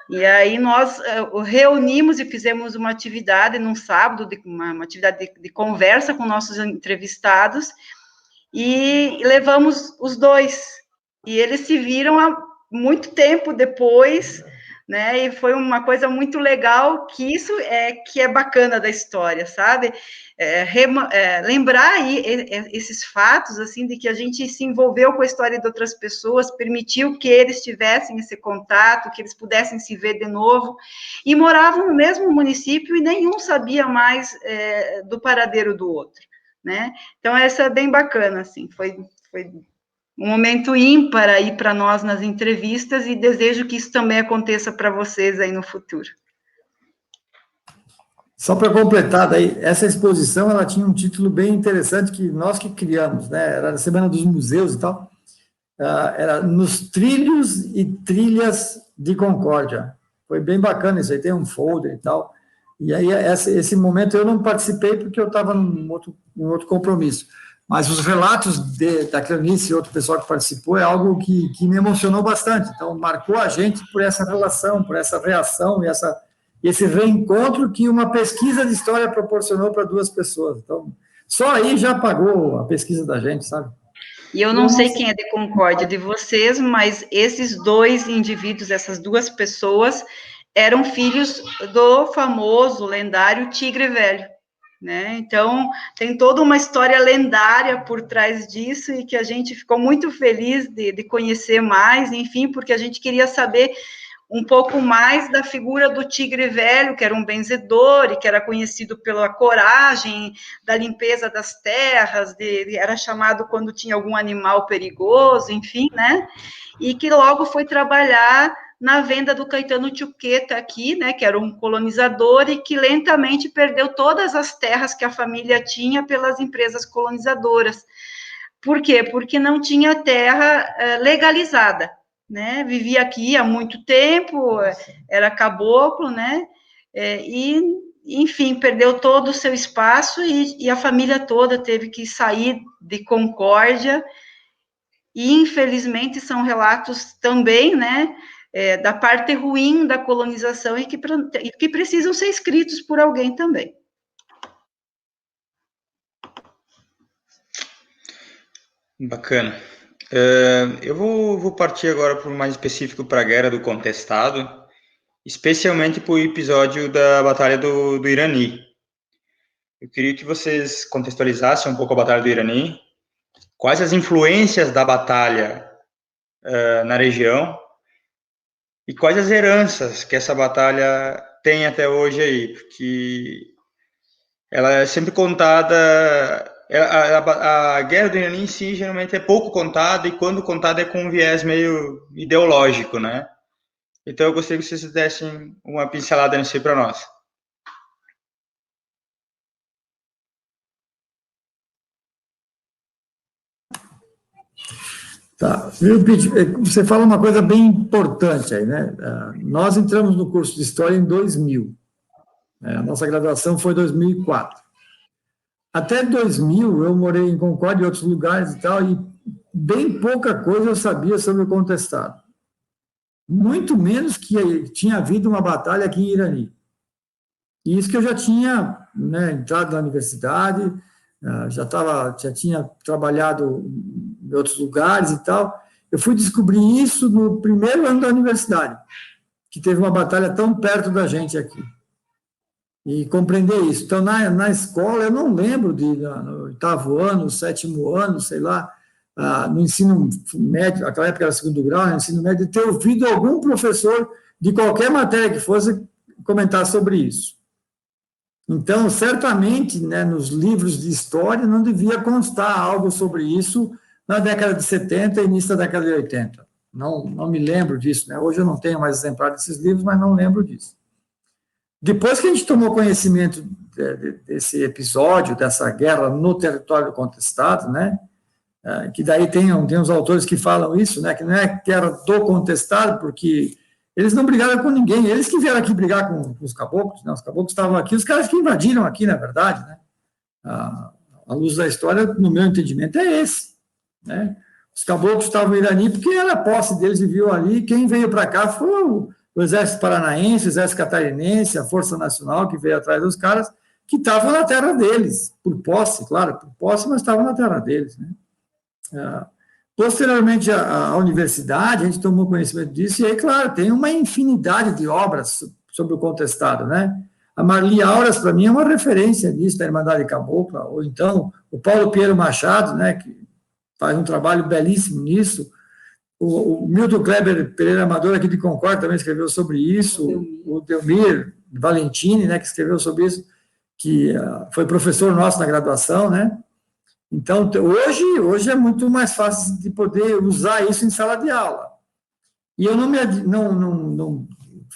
E aí nós reunimos e fizemos uma atividade num sábado, uma atividade de conversa com nossos entrevistados, e levamos os dois. E eles se viram há muito tempo depois, né, e foi uma coisa muito legal, que isso que é bacana da história, sabe? Lembrar aí esses fatos, assim, de que a gente se envolveu com a história de outras pessoas, permitiu que eles tivessem esse contato, que eles pudessem se ver de novo, e moravam no mesmo município e nenhum sabia mais do paradeiro do outro, né? Então, essa é bem bacana, assim, foi um momento ímpar aí para nós nas entrevistas e desejo que isso também aconteça para vocês aí no futuro. Só para completar, daí, essa exposição ela tinha um título bem interessante que nós que criamos, né? Era a Semana dos Museus e tal. Era Nos Trilhos e Trilhas de Concórdia. Foi bem bacana isso aí, tem um folder e tal. E aí, esse momento eu não participei porque eu estava num outro compromisso. Mas os relatos da Cleonice e outro pessoal que participou é algo que me emocionou bastante. Então, marcou a gente por essa relação, por essa reação e esse reencontro que uma pesquisa de história proporcionou para duas pessoas. Então, só aí já pagou a pesquisa da gente, sabe? E eu não sei quem é de Concórdia de vocês, mas esses dois indivíduos, essas duas pessoas, eram filhos do famoso, lendário Tigre Velho, né? Então, tem toda uma história lendária por trás disso e que a gente ficou muito feliz de conhecer mais, enfim, porque a gente queria saber um pouco mais da figura do Tigre Velho, que era um benzedor e que era conhecido pela coragem, da limpeza das terras, era chamado quando tinha algum animal perigoso, enfim, né? E que logo foi trabalhar na venda do Caetano Chuqueta aqui, né, que era um colonizador e que lentamente perdeu todas as terras que a família tinha pelas empresas colonizadoras. Por quê? Porque não tinha terra legalizada, né? Vivia aqui há muito tempo, era caboclo, né? E, enfim, perdeu todo o seu espaço e a família toda teve que sair de Concórdia. E, infelizmente, são relatos também, né? Da parte ruim da colonização e que precisam ser escritos por alguém também. Bacana. Eu vou partir agora para o mais específico para a Guerra do Contestado, especialmente para o episódio da Batalha do Irani. Eu queria que vocês contextualizassem um pouco a Batalha do Irani, quais as influências da batalha na região e quais as heranças que essa batalha tem até hoje aí, porque ela é sempre contada. A Guerra do Irani em si geralmente é pouco contada e quando contada é com um viés meio ideológico, né? Então eu gostaria que vocês dessem uma pincelada nisso aí para nós. Tá. Você fala uma coisa bem importante aí, né? Nós entramos no curso de História em 2000. A nossa graduação foi em 2004. Até 2000, eu morei em Concórdia e outros lugares e tal, e bem pouca coisa eu sabia sobre o contestado. Muito menos que tinha havido uma batalha aqui em Irani. E isso que eu já tinha, né, entrado na universidade, já tinha trabalhado em outros lugares e tal. Eu fui descobrir isso no primeiro ano da universidade, que teve uma batalha tão perto da gente aqui. E compreender isso. Então, na escola, eu não lembro no 8º ano, 7º ano, sei lá, no ensino médio, naquela época era 2º grau, no ensino médio, de ter ouvido algum professor de qualquer matéria que fosse comentar sobre isso. Então, certamente, né, nos livros de história não devia constar algo sobre isso na década de 70 e início da década de 80. Não me lembro disso, né? Hoje eu não tenho mais exemplar desses livros, mas não lembro disso. Depois que a gente tomou conhecimento desse episódio, dessa guerra no território contestado, né, que daí tem uns autores que falam isso, né, que não é guerra do contestado, porque eles não brigaram com ninguém, eles que vieram aqui brigar com os caboclos, né, os caboclos estavam aqui, os caras que invadiram aqui, na verdade, né, a luz da história, no meu entendimento, é esse, né, os caboclos estavam em Irani porque era a posse deles, viviam ali, quem veio para cá foi o Exército Paranaense, o Exército Catarinense, a Força Nacional, que veio atrás dos caras, que estavam na terra deles, por posse, claro, por posse, mas estavam na terra deles, né. Posteriormente, a universidade, a gente tomou conhecimento disso, e aí, claro, tem uma infinidade de obras sobre o contestado, né. A Marli Auras, para mim, é uma referência nisso, da Irmandade Cabocla, ou então o Paulo Pinheiro Machado, né, que faz um trabalho belíssimo nisso. O Milton Kleber Pereira Amador, aqui de Concórdia, também escreveu sobre isso. O Delmir Valentini, né, que escreveu sobre isso, que foi professor nosso na graduação, né? Então, hoje é muito mais fácil de poder usar isso em sala de aula. E eu não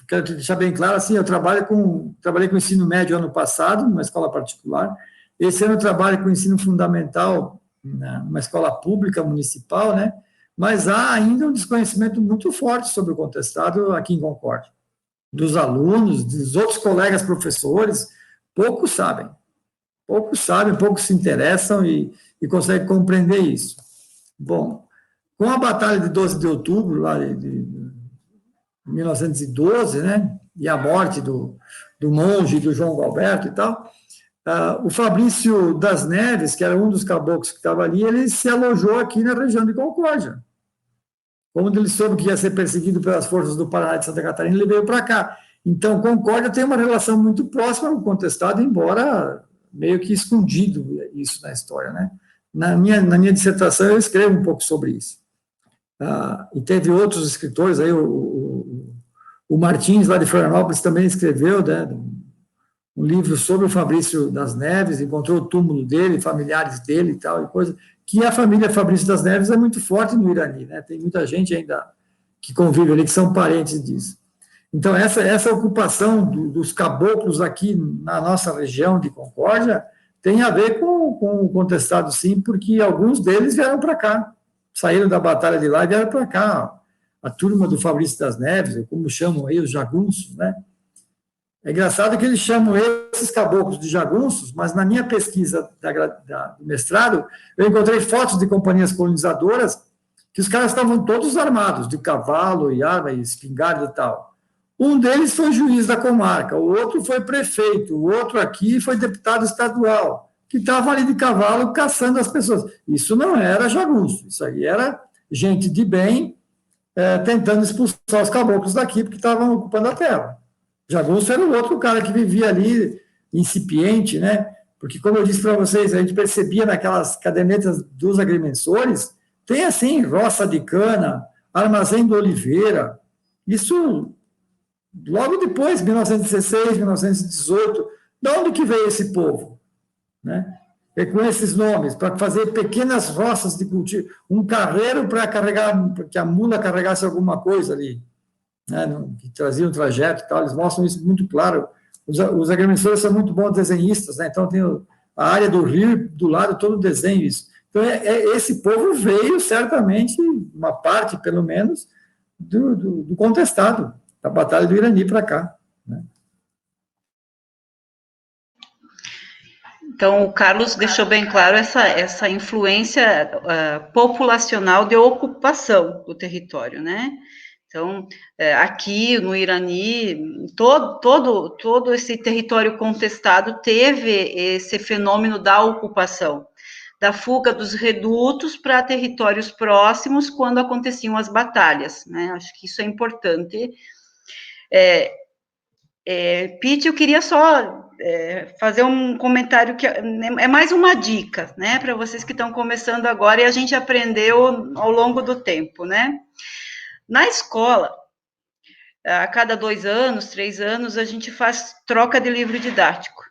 quero deixar bem claro, assim, eu trabalhei com ensino médio ano passado, numa escola particular. Esse ano eu trabalho com ensino fundamental numa escola pública municipal, né? Mas há ainda um desconhecimento muito forte sobre o contestado aqui em Concórdia. Dos alunos, dos outros colegas professores, poucos sabem, poucos se interessam e conseguem compreender isso. Bom, com a Batalha de 12 de outubro, lá de 1912, né, e a morte do monge, do João Galberto e tal, o Fabrício das Neves, que era um dos caboclos que estava ali, ele se alojou aqui na região de Concórdia. Quando ele soube que ia ser perseguido pelas forças do Paraná e de Santa Catarina, ele veio para cá. Então, Concórdia tem uma relação muito próxima com o contestado, embora meio que escondido isso na história, né? Na minha dissertação, eu escrevo um pouco sobre isso. E teve outros escritores, aí o Martins, lá de Florianópolis, também escreveu, né, um livro sobre o Fabrício das Neves, encontrou o túmulo dele, familiares dele e tal, e coisa, que a família Fabrício das Neves é muito forte no Irani, né? Tem muita gente ainda que convive ali, que são parentes disso. Então, essa ocupação dos caboclos aqui na nossa região de Concórdia tem a ver com o contestado, sim, porque alguns deles vieram para cá, saíram da batalha de lá e vieram para cá. A turma do Fabrício das Neves, como chamam aí os jagunços, né? É engraçado que eles chamam esses caboclos de jagunços, mas na minha pesquisa do mestrado, eu encontrei fotos de companhias colonizadoras que os caras estavam todos armados, de cavalo e arma e espingarda e tal. Um deles foi juiz da comarca, o outro foi prefeito, o outro aqui foi deputado estadual, que estava ali de cavalo caçando as pessoas. Isso não era jagunço, isso aí era gente de bem tentando expulsar os caboclos daqui, porque estavam ocupando a terra. Jagunço era o outro cara que vivia ali, incipiente, né? Porque, como eu disse para vocês, a gente percebia naquelas cadernetas dos agrimensores, tem assim, roça de cana, armazém do Oliveira, isso logo depois, 1916, 1918, de onde que veio esse povo? Né? E com esses nomes, para fazer pequenas roças de cultivo, um carreiro para carregar, que a mula carregasse alguma coisa ali, né, que trazia um trajeto e tal, eles mostram isso muito claro. Os agrimensores são muito bons desenhistas, né? Então tem a área do rio do lado, todo o desenho isso. Então esse povo veio certamente, uma parte pelo menos, do contestado, da Batalha do Irani para cá, né? Então, o Carlos deixou bem claro essa influência populacional de ocupação do território, né? Então, aqui no Irani, todo esse território contestado teve esse fenômeno da ocupação, da fuga dos redutos para territórios próximos quando aconteciam as batalhas, né? Acho que isso é importante. Pete, eu queria só fazer um comentário que é mais uma dica, né, para vocês que estão começando agora e a gente aprendeu ao longo do tempo, né? Na escola, a cada 2 anos, 3 anos, a gente faz troca de livro didático.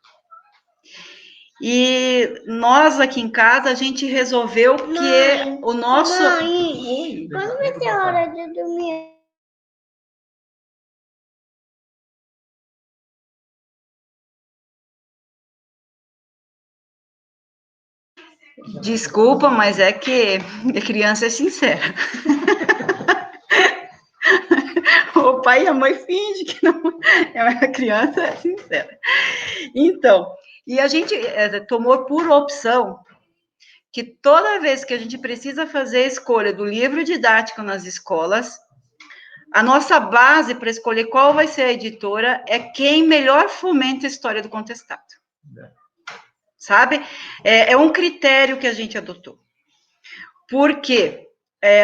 E nós aqui em casa, a gente resolveu que o nosso... Mãe, quando vai ter a hora de dormir? Desculpa, mas é que a criança é sincera. O pai e a mãe fingem que não, a criança é sincera. Então, e a gente tomou por opção que toda vez que a gente precisa fazer a escolha do livro didático nas escolas, a nossa base para escolher qual vai ser a editora é quem melhor fomenta a história do contestado. Sabe? É um critério que a gente adotou. Porque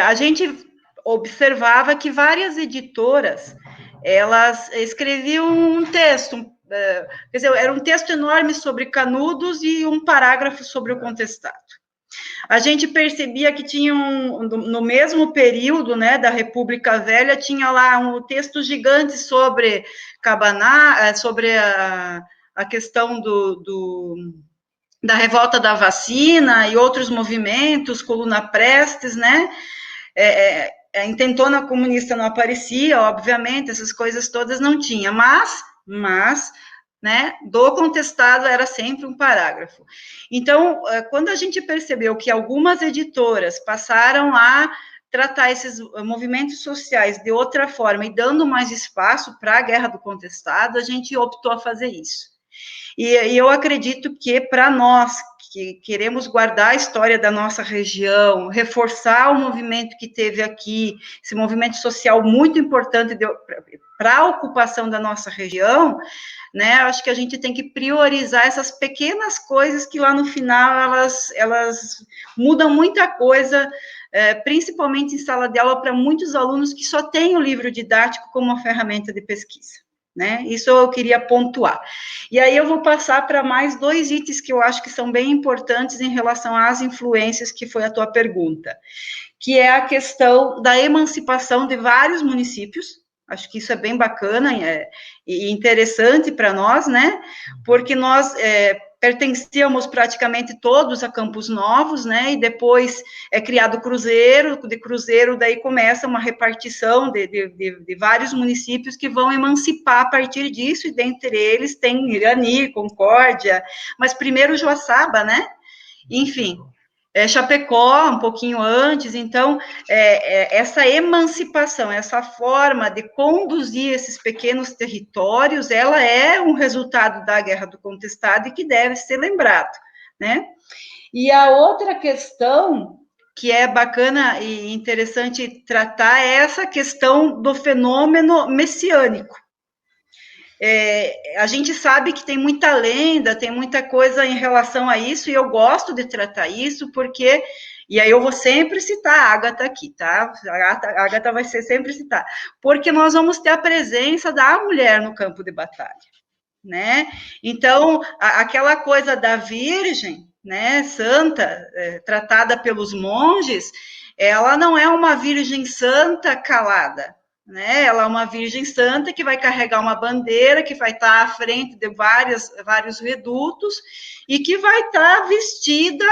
a gente observava que várias editoras, elas escreviam um texto, quer dizer, era um texto enorme sobre Canudos e um parágrafo sobre o contestado. A gente percebia que tinha no mesmo período, né, da República Velha, tinha lá um texto gigante sobre Cabaná, sobre a questão da revolta da vacina e outros movimentos, Coluna Prestes, né? A intentona comunista não aparecia, obviamente, essas coisas todas não tinha, mas, né, do contestado era sempre um parágrafo. Então, quando a gente percebeu que algumas editoras passaram a tratar esses movimentos sociais de outra forma e dando mais espaço para a guerra do contestado, a gente optou a fazer isso. E eu acredito que para nós que queremos guardar a história da nossa região, reforçar o movimento que teve aqui, esse movimento social muito importante para a ocupação da nossa região, né, acho que a gente tem que priorizar essas pequenas coisas que lá no final elas mudam muita coisa, principalmente em sala de aula para muitos alunos que só têm o livro didático como uma ferramenta de pesquisa. Né? Isso eu queria pontuar. E aí eu vou passar para mais 2 itens que eu acho que são bem importantes em relação às influências, que foi a tua pergunta, que é a questão da emancipação de vários municípios. Acho que isso é bem bacana e interessante para nós, né? Porque nós pertencíamos praticamente todos a Campos Novos, né, e depois é criado o Cruzeiro, de Cruzeiro daí começa uma repartição de vários municípios que vão emancipar a partir disso, e dentre eles tem Irani, Concórdia, mas primeiro Joaçaba, né, enfim, Chapecó, um pouquinho antes. Então, essa emancipação, essa forma de conduzir esses pequenos territórios, ela é um resultado da Guerra do Contestado e que deve ser lembrado, né? E a outra questão que é bacana e interessante tratar é essa questão do fenômeno messiânico. A gente sabe que tem muita lenda, tem muita coisa em relação a isso, e eu gosto de tratar isso, porque, e aí eu vou sempre citar a Ágata aqui, tá? A Ágata vai ser sempre citada, porque nós vamos ter a presença da mulher no campo de batalha, né? Então, aquela coisa da virgem, né, santa, tratada pelos monges, ela não é uma virgem santa calada, né? Ela é uma virgem santa que vai carregar uma bandeira, que vai estar à frente de vários redutos e que vai estar vestida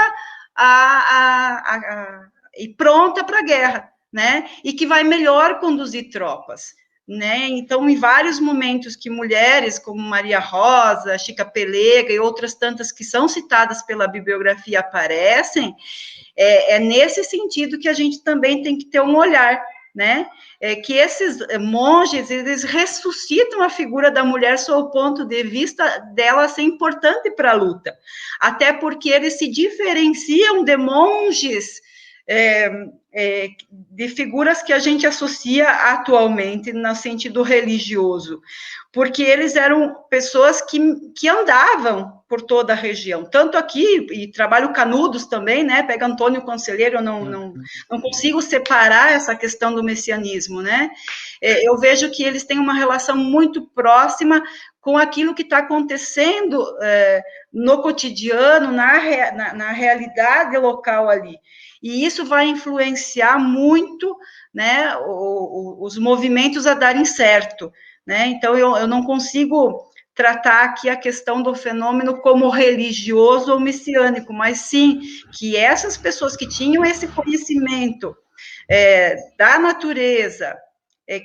e pronta para a guerra, né? E que vai melhor conduzir tropas, né? Então, em vários momentos que mulheres como Maria Rosa, Chica Pelega e outras tantas que são citadas pela bibliografia aparecem, é nesse sentido que a gente também tem que ter um olhar, né? Que esses monges, eles ressuscitam a figura da mulher sob o ponto de vista dela ser importante para a luta, até porque eles se diferenciam de monges de figuras que a gente associa atualmente no sentido religioso, porque eles eram pessoas que andavam por toda a região, tanto aqui, e trabalho Canudos também, né, pega Antônio Conselheiro, eu não consigo separar essa questão do messianismo, né, eu vejo que eles têm uma relação muito próxima com aquilo que está acontecendo no cotidiano, na realidade local ali, e isso vai influenciar muito, né, os movimentos a darem certo, né, então eu não consigo tratar aqui a questão do fenômeno como religioso ou messiânico, mas sim que essas pessoas que tinham esse conhecimento da natureza,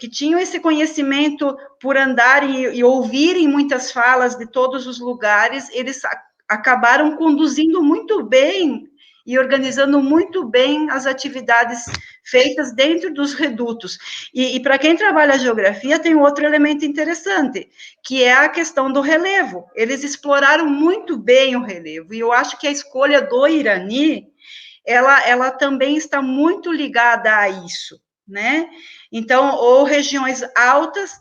que tinham esse conhecimento por andarem e ouvirem muitas falas de todos os lugares, eles acabaram conduzindo muito bem e organizando muito bem as atividades feitas dentro dos redutos. E para quem trabalha a geografia, tem outro elemento interessante, que é a questão do relevo. Eles exploraram muito bem o relevo, e eu acho que a escolha do Irani, ela também está muito ligada a isso, né? Então, ou regiões altas,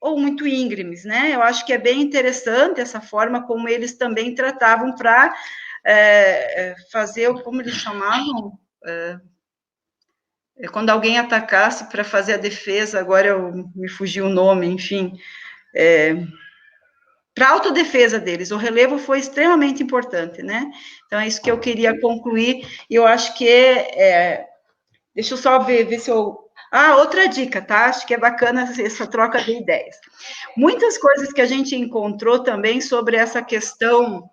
ou muito íngremes, né? Eu acho que é bem interessante essa forma como eles também tratavam para fazer, como eles chamavam, quando alguém atacasse para fazer a defesa, agora me fugiu o nome, enfim, para a autodefesa deles, o relevo foi extremamente importante, né? Então, é isso que eu queria concluir, e eu acho que deixa eu só ver se eu... outra dica, tá? Acho que é bacana essa troca de ideias. Muitas coisas que a gente encontrou também sobre essa questão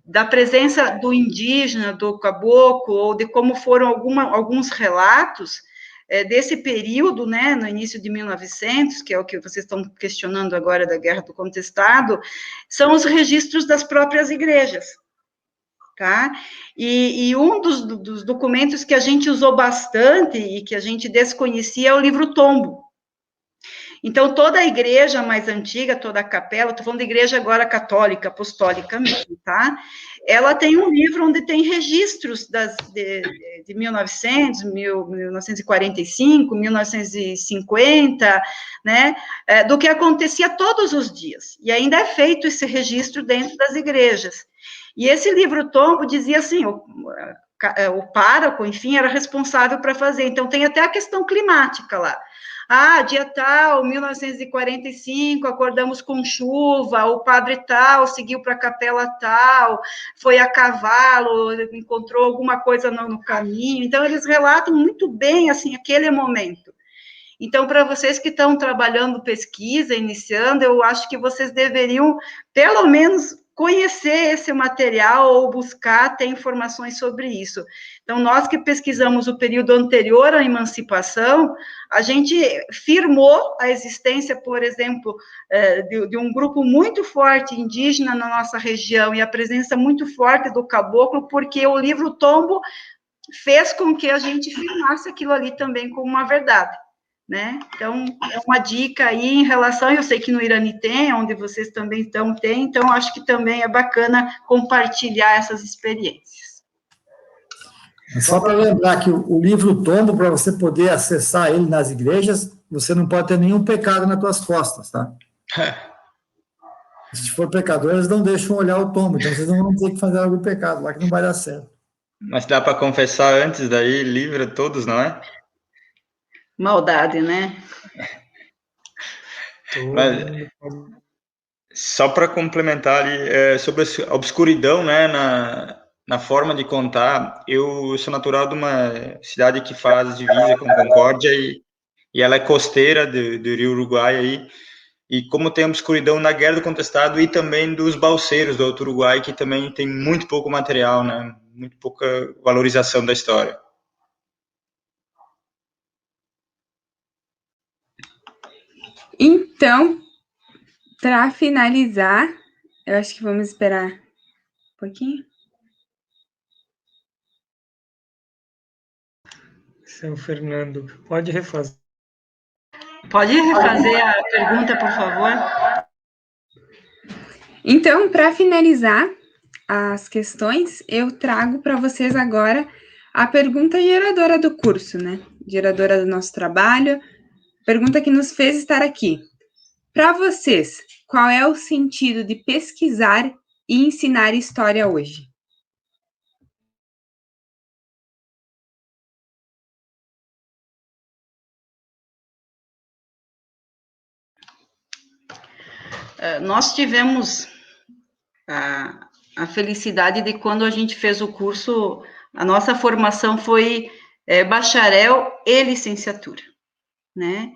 da presença do indígena, do caboclo, ou de como foram alguns relatos desse período, né, no início de 1900, que é o que vocês estão questionando agora da Guerra do Contestado, são os registros das próprias igrejas, tá? E um dos documentos que a gente usou bastante e que a gente desconhecia é o livro Tombo. Então, toda a igreja mais antiga, toda a capela, estou falando de igreja agora católica, apostólica mesmo, tá? Ela tem um livro onde tem registros de 1900, 1945, 1950, né, do que acontecia todos os dias. E ainda é feito esse registro dentro das igrejas. E esse livro Tombo dizia assim, o pároco, enfim, era responsável para fazer. Então, tem até a questão climática lá. Dia tal, 1945, acordamos com chuva, o padre tal seguiu para a capela tal, foi a cavalo, encontrou alguma coisa no caminho. Então, eles relatam muito bem, assim, aquele momento. Então, para vocês que estão trabalhando pesquisa, iniciando, eu acho que vocês deveriam, pelo menos, conhecer esse material ou buscar ter informações sobre isso. Então, nós que pesquisamos o período anterior à emancipação, a gente firmou a existência, por exemplo, de um grupo muito forte indígena na nossa região e a presença muito forte do caboclo, porque o livro Tombo fez com que a gente firmasse aquilo ali também como uma verdade. Né? Então, é uma dica aí em relação, eu sei que no Irani tem, onde vocês também tem, então acho que também é bacana compartilhar essas experiências. Só para lembrar que o livro Tombo, para você poder acessar ele nas igrejas, você não pode ter nenhum pecado nas tuas costas, tá? Se for pecador, eles não deixam olhar o tombo, então vocês não vão ter que fazer algum pecado lá que não vai dar certo. Mas dá para confessar antes, daí livra todos, não é? Maldade, né? Mas, só para complementar ali, sobre a obscuridão, né, na forma de contar, eu sou natural de uma cidade que faz divisa com Concórdia e ela é costeira do Rio Uruguai aí, e como tem obscuridão na Guerra do Contestado e também dos balseiros do Alto Uruguai, que também tem muito pouco material, né, muito pouca valorização da história. Então, para finalizar, eu acho que vamos esperar um pouquinho. Seu Fernando, pode refazer. Pode refazer a pergunta, por favor? Então, para finalizar as questões, eu trago para vocês agora a pergunta geradora do curso, né? Geradora do nosso trabalho, pergunta que nos fez estar aqui. Para vocês, qual é o sentido de pesquisar e ensinar história hoje? Nós tivemos a felicidade de quando a gente fez o curso, a nossa formação foi bacharel e licenciatura, né?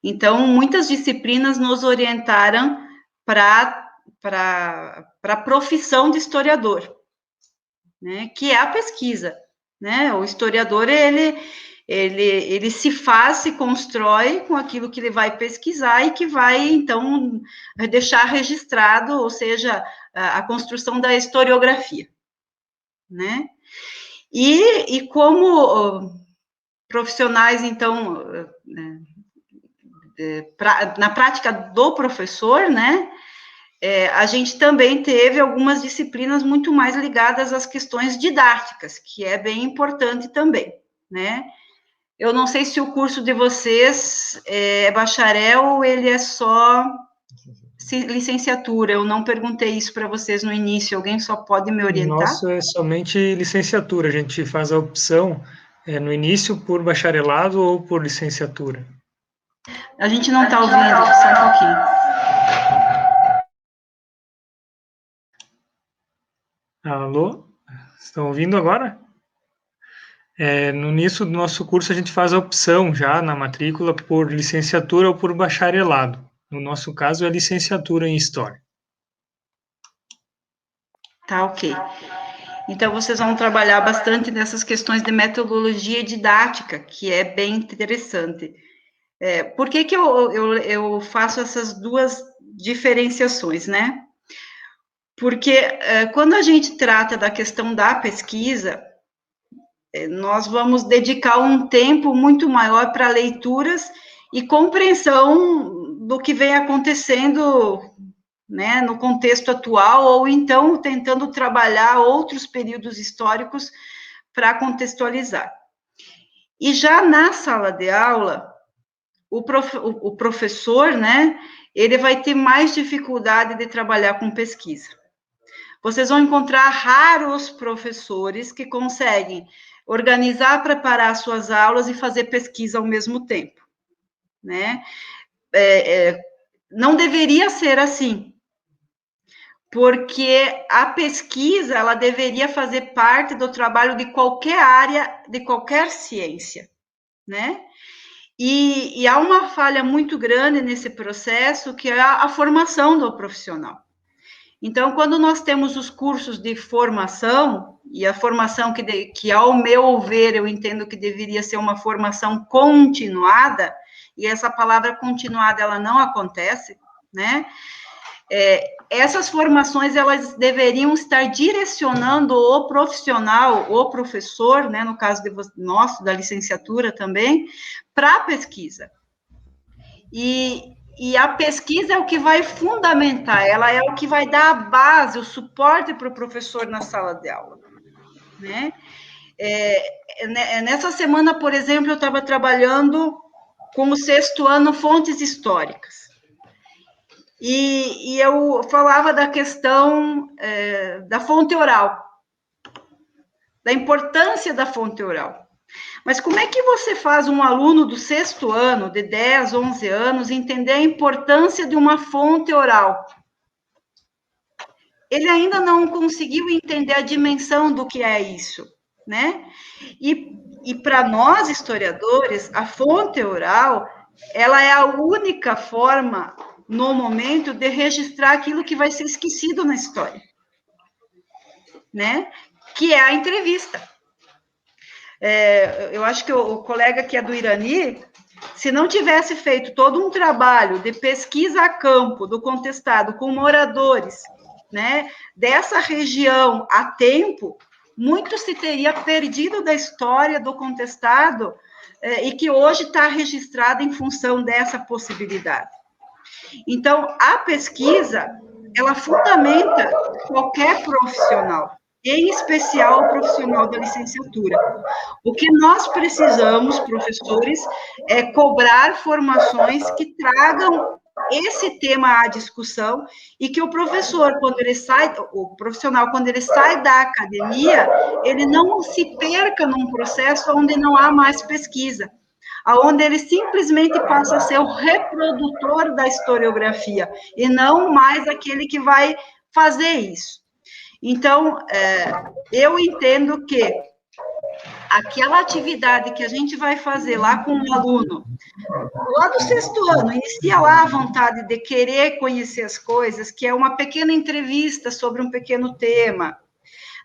Então, muitas disciplinas nos orientaram para a profissão de historiador, né? Que é a pesquisa, né? O historiador, ele se faz, se constrói com aquilo que ele vai pesquisar e que vai, então, deixar registrado, ou seja, a construção da historiografia, né? E como profissionais, então, na prática do professor, né, a gente também teve algumas disciplinas muito mais ligadas às questões didáticas, que é bem importante também, né? Eu não sei se o curso de vocês é bacharel ou ele é só licenciatura. Eu não perguntei isso para vocês no início. Alguém só pode me orientar? Nosso é somente licenciatura. A gente faz a opção no início por bacharelado ou por licenciatura. A gente não está ouvindo, só um pouquinho. Alô? Estão ouvindo agora? No início do nosso curso, a gente faz a opção já na matrícula por licenciatura ou por bacharelado. No nosso caso, é licenciatura em História. Tá, ok. Então, vocês vão trabalhar bastante nessas questões de metodologia didática, que é bem interessante. Por que eu faço essas duas diferenciações, né? Porque quando a gente trata da questão da pesquisa, nós vamos dedicar um tempo muito maior para leituras e compreensão do que vem acontecendo, né, no contexto atual, ou então tentando trabalhar outros períodos históricos para contextualizar. E já na sala de aula, o professor, né, ele vai ter mais dificuldade de trabalhar com pesquisa. Vocês vão encontrar raros professores que conseguem organizar, preparar suas aulas e fazer pesquisa ao mesmo tempo, né? Não deveria ser assim, porque a pesquisa, ela deveria fazer parte do trabalho de qualquer área, de qualquer ciência, né? E há uma falha muito grande nesse processo, que é a formação do profissional. Então, quando nós temos os cursos de formação, e a formação que, ao meu ver, eu entendo que deveria ser uma formação continuada, e essa palavra continuada, ela não acontece, né? Essas formações, elas deveriam estar direcionando o profissional, o professor, né, no caso nosso, da licenciatura também, para a pesquisa. E a pesquisa é o que vai fundamentar, ela é o que vai dar a base, o suporte para o professor na sala de aula, né? Nessa semana, por exemplo, eu estava trabalhando com o 6º ano fontes históricas. E eu falava da questão da fonte oral, da importância da fonte oral. Mas como é que você faz um aluno do 6º ano, de 10, 11 anos, entender a importância de uma fonte oral? Ele ainda não conseguiu entender a dimensão do que é isso, né? E para nós, historiadores, a fonte oral, ela é a única forma, no momento, de registrar aquilo que vai ser esquecido na história, né? Que é a entrevista. Eu acho que o colega que é do Irani, se não tivesse feito todo um trabalho de pesquisa a campo do contestado com moradores, né, dessa região a tempo, muito se teria perdido da história do contestado e que hoje está registrada em função dessa possibilidade. Então, a pesquisa, ela fundamenta qualquer profissional, em especial o profissional da licenciatura. O que nós precisamos, professores, é cobrar formações que tragam esse tema à discussão e que o professor, quando ele sai, o profissional, quando ele sai da academia, ele não se perca num processo onde não há mais pesquisa, onde ele simplesmente passa a ser o reprodutor da historiografia e não mais aquele que vai fazer isso. Então, eu entendo que aquela atividade que a gente vai fazer lá com o aluno, lá do 6º ano, inicia lá a vontade de querer conhecer as coisas, que é uma pequena entrevista sobre um pequeno tema,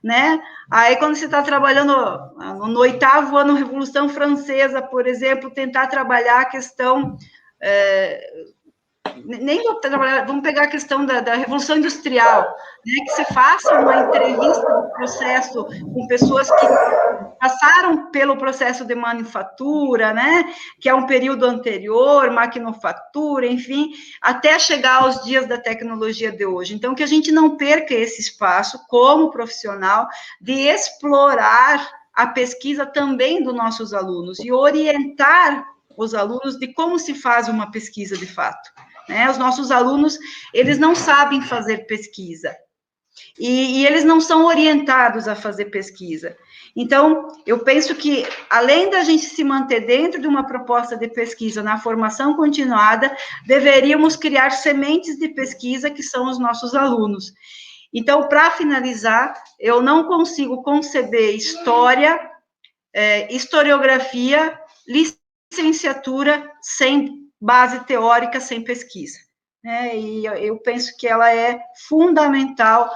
né? Aí, quando você está trabalhando no 8º ano, Revolução Francesa, por exemplo, tentar trabalhar a questão... nem vou trabalhar, vamos pegar a questão da Revolução Industrial, né, que se faça uma entrevista do processo com pessoas que passaram pelo processo de manufatura, né, que é um período anterior, maquinofatura, enfim, até chegar aos dias da tecnologia de hoje. Então, que a gente não perca esse espaço, como profissional, de explorar a pesquisa também dos nossos alunos e orientar os alunos de como se faz uma pesquisa de fato. Né? Os nossos alunos, eles não sabem fazer pesquisa, e eles não são orientados a fazer pesquisa. Então, eu penso que, além da gente se manter dentro de uma proposta de pesquisa na formação continuada, deveríamos criar sementes de pesquisa que são os nossos alunos. Então, para finalizar, eu não consigo conceber história, historiografia, licenciatura sem base teórica, sem pesquisa. E eu penso que ela é fundamental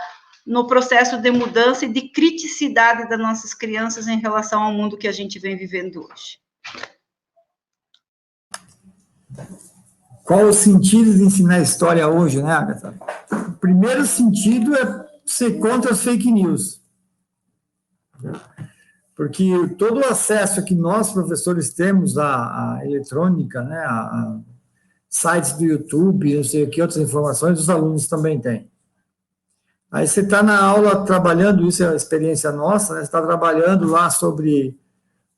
no processo de mudança e de criticidade das nossas crianças em relação ao mundo que a gente vem vivendo hoje. Qual o sentido de ensinar história hoje, né, Agatha? O primeiro sentido é ser contra as fake news. Porque todo o acesso que nós, professores, temos à eletrônica, né, a sites do YouTube, não sei o que, outras informações, os alunos também têm. Aí você está na aula trabalhando, isso é uma experiência nossa, né, você está trabalhando lá sobre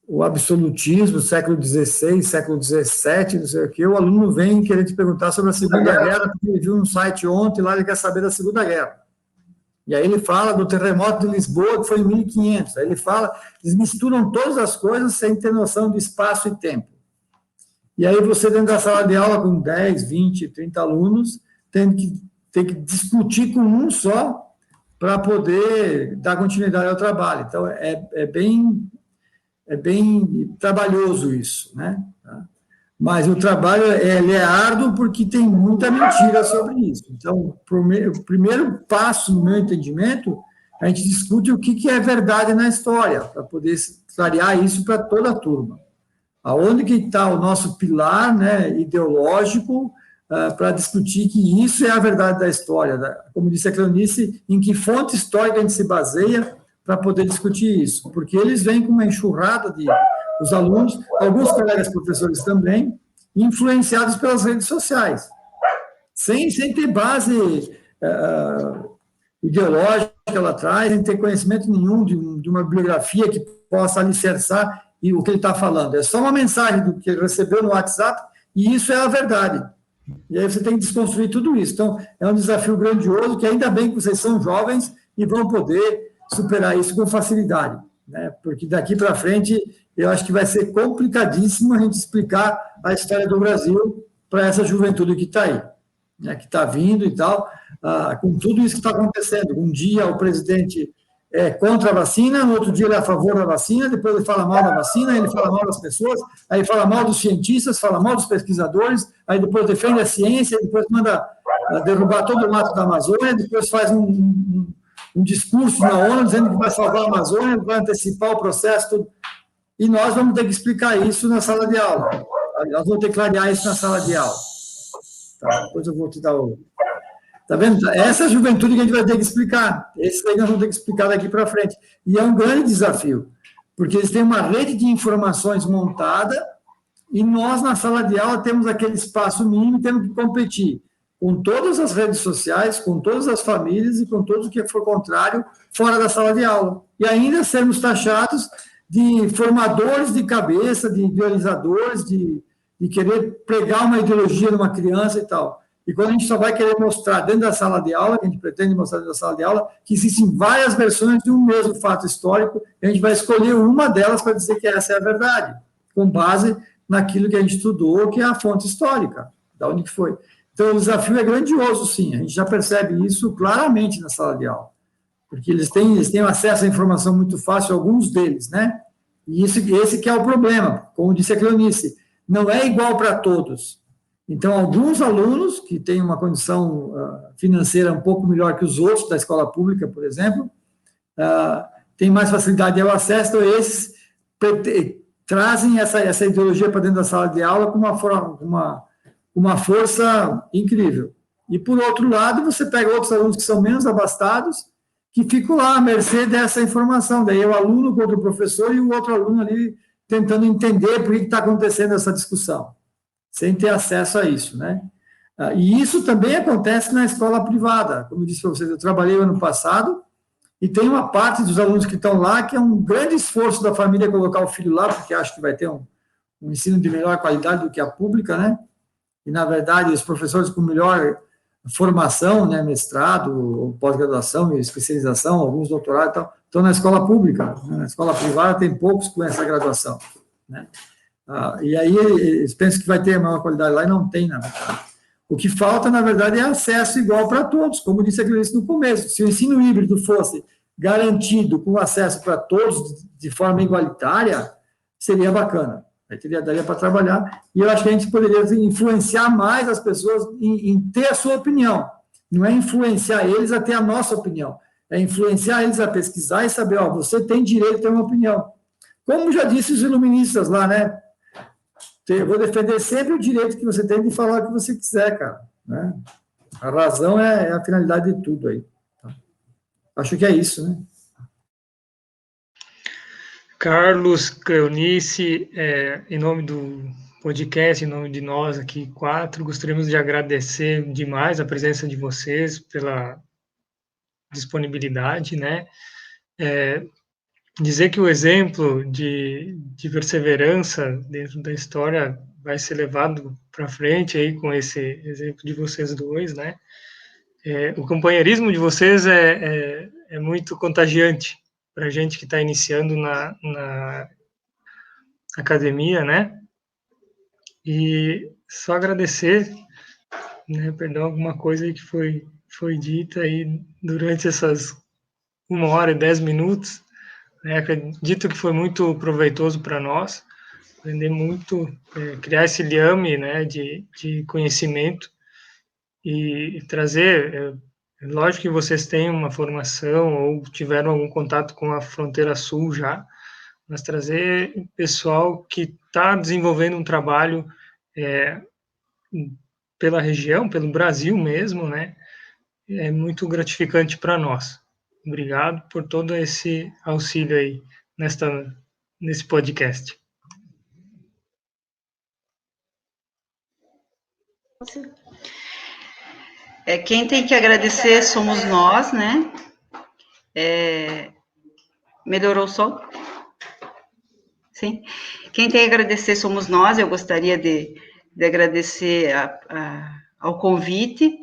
o absolutismo, século XVI, século XVII, não sei o que, o aluno vem querer te perguntar sobre a Segunda Guerra, porque ele viu um site ontem lá, ele quer saber da Segunda Guerra. E aí ele fala do terremoto de Lisboa, que foi em 1500. Aí ele fala, eles misturam todas as coisas sem ter noção de espaço e tempo. E aí você, dentro da sala de aula, com 10, 20, 30 alunos, tem que discutir com um só para poder dar continuidade ao trabalho. Então, é bem trabalhoso isso, né? Mas o trabalho ele é árduo porque tem muita mentira sobre isso. Então, o primeiro passo, no meu entendimento, a gente discute o que é verdade na história, para poder clarear isso para toda a turma. Aonde que está o nosso pilar, né, ideológico, para discutir que isso é a verdade da história. Como disse a Cleonice, em que fonte histórica a gente se baseia para poder discutir isso. Porque eles vêm com uma enxurrada os alunos, alguns colegas professores também, influenciados pelas redes sociais, sem ter base ideológica lá atrás, sem ter conhecimento nenhum de uma bibliografia que possa alicerçar o que ele está falando. É só uma mensagem do que ele recebeu no WhatsApp, e isso é a verdade. E aí você tem que desconstruir tudo isso. Então, é um desafio grandioso, que ainda bem que vocês são jovens e vão poder superar isso com facilidade, né? Porque daqui para frente eu acho que vai ser complicadíssimo a gente explicar a história do Brasil para essa juventude que está aí, né, que está vindo e tal, com tudo isso que está acontecendo. Um dia o presidente é contra a vacina, no outro dia ele é a favor da vacina, depois ele fala mal da vacina, ele fala mal das pessoas, aí fala mal dos cientistas, fala mal dos pesquisadores, aí depois defende a ciência, depois manda derrubar todo o mato da Amazônia, depois faz um discurso na ONU dizendo que vai salvar a Amazônia, vai antecipar o processo, tudo. E nós vamos ter que explicar isso na sala de aula. Nós vamos ter que clarear isso na sala de aula. Tá, depois eu vou te dar o... Tá vendo? Essa é a juventude que a gente vai ter que explicar. Esse aí nós vamos ter que explicar daqui para frente. E é um grande desafio, porque eles têm uma rede de informações montada e nós, na sala de aula, temos aquele espaço mínimo e temos que competir com todas as redes sociais, com todas as famílias e com tudo o que for contrário fora da sala de aula. E ainda sermos taxados de formadores de cabeça, de idealizadores, de querer pregar uma ideologia numa criança e tal. E quando a gente só vai querer mostrar dentro da sala de aula, que a gente pretende mostrar dentro da sala de aula, que existem várias versões de um mesmo fato histórico, e a gente vai escolher uma delas para dizer que essa é a verdade, com base naquilo que a gente estudou, que é a fonte histórica, da onde que foi. Então, o desafio é grandioso, sim, a gente já percebe isso claramente na sala de aula, porque eles têm acesso à informação muito fácil, alguns deles, né? E esse que é o problema, como disse a Cleonice, não é igual para todos. Então, alguns alunos que têm uma condição financeira um pouco melhor que os outros, da escola pública, por exemplo, têm mais facilidade ao acesso, então esses trazem essa ideologia para dentro da sala de aula com uma força incrível. E, por outro lado, você pega outros alunos que são menos abastados, que ficam lá à mercê dessa informação. Daí é o aluno contra o professor e o outro aluno ali tentando entender por que está acontecendo essa discussão, sem ter acesso a isso, né? E isso também acontece na escola privada. Como eu disse para vocês, eu trabalhei ano passado e tem uma parte dos alunos que estão lá que é um grande esforço da família colocar o filho lá, porque acho que vai ter um ensino de melhor qualidade do que a pública, né? E, na verdade, os professores com melhor formação, né, mestrado, pós-graduação e especialização, alguns doutorados e tal, estão na escola pública. Né? Na escola privada tem poucos com essa graduação, né? E aí eles pensam que vai ter a maior qualidade lá e não tem, na verdade. O que falta, na verdade, é acesso igual para todos, como disse a Cleonice no começo. Se o ensino híbrido fosse garantido com acesso para todos de forma igualitária, seria bacana. Aí daria para trabalhar, e eu acho que a gente poderia influenciar mais as pessoas em ter a sua opinião. Não é influenciar eles a ter a nossa opinião, é influenciar eles a pesquisar e saber, ó, você tem direito a ter uma opinião. Como já disse os iluministas lá, né? Eu vou defender sempre o direito que você tem de falar o que você quiser, cara, né? A razão é a finalidade de tudo aí. Acho que é isso, né? Carlos, Cleonice, em nome do podcast, em nome de nós aqui, 4, gostaríamos de agradecer demais a presença de vocês, pela disponibilidade, né? Dizer que o exemplo de perseverança dentro da história vai ser levado para frente aí com esse exemplo de vocês dois, né? O companheirismo de vocês é muito contagiante para a gente que está iniciando na academia, né? E só agradecer, né? Perdão, alguma coisa aí que foi dita aí durante essas 1 hora e 10 minutos. Né? Acredito que foi muito proveitoso para nós, aprender muito, criar esse liame, né, de conhecimento e trazer. Lógico que vocês têm uma formação ou tiveram algum contato com a Fronteira Sul já, mas trazer pessoal que está desenvolvendo um trabalho pela região, pelo Brasil mesmo, né, é muito gratificante para nós. Obrigado por todo esse auxílio aí nesse podcast. Quem tem que agradecer somos nós, né? Melhorou o som? Sim. Quem tem que agradecer somos nós. Eu gostaria de agradecer ao convite.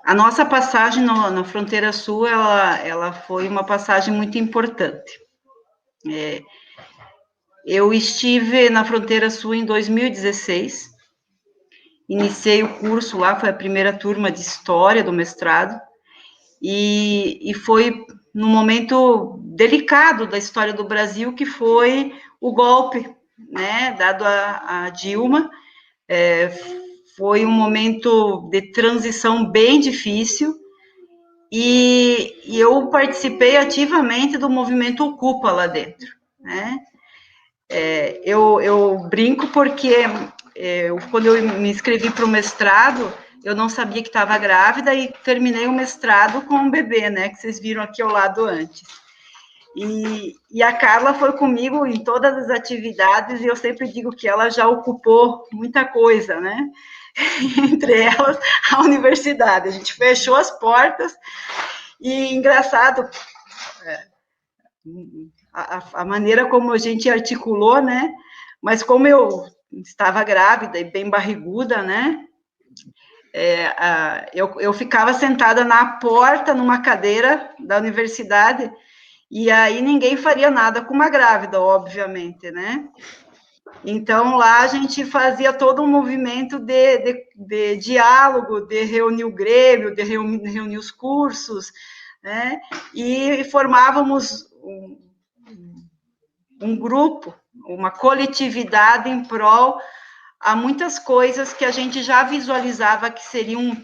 A nossa passagem na Fronteira Sul, ela foi uma passagem muito importante. Eu estive na Fronteira Sul em 2016, iniciei o curso lá, foi a primeira turma de História do mestrado, e foi num momento delicado da história do Brasil, que foi o golpe, né, dado a Dilma. Foi um momento de transição bem difícil, e eu participei ativamente do movimento Ocupa lá dentro, né? Eu brinco porque quando eu me inscrevi para o mestrado, eu não sabia que estava grávida e terminei o mestrado com um bebê, né, que vocês viram aqui ao lado antes. E a Carla foi comigo em todas as atividades, e eu sempre digo que ela já ocupou muita coisa, né? Entre elas, a universidade. A gente fechou as portas, e engraçado, a maneira como a gente articulou, né? Mas como eu estava grávida e bem barriguda, né? Eu ficava sentada na porta, numa cadeira da universidade, e aí ninguém faria nada com uma grávida, obviamente, né? Então, lá a gente fazia todo um movimento de diálogo, de reunir o grêmio, de reunir os cursos, né? E formávamos um grupo, uma coletividade em prol a muitas coisas que a gente já visualizava que seriam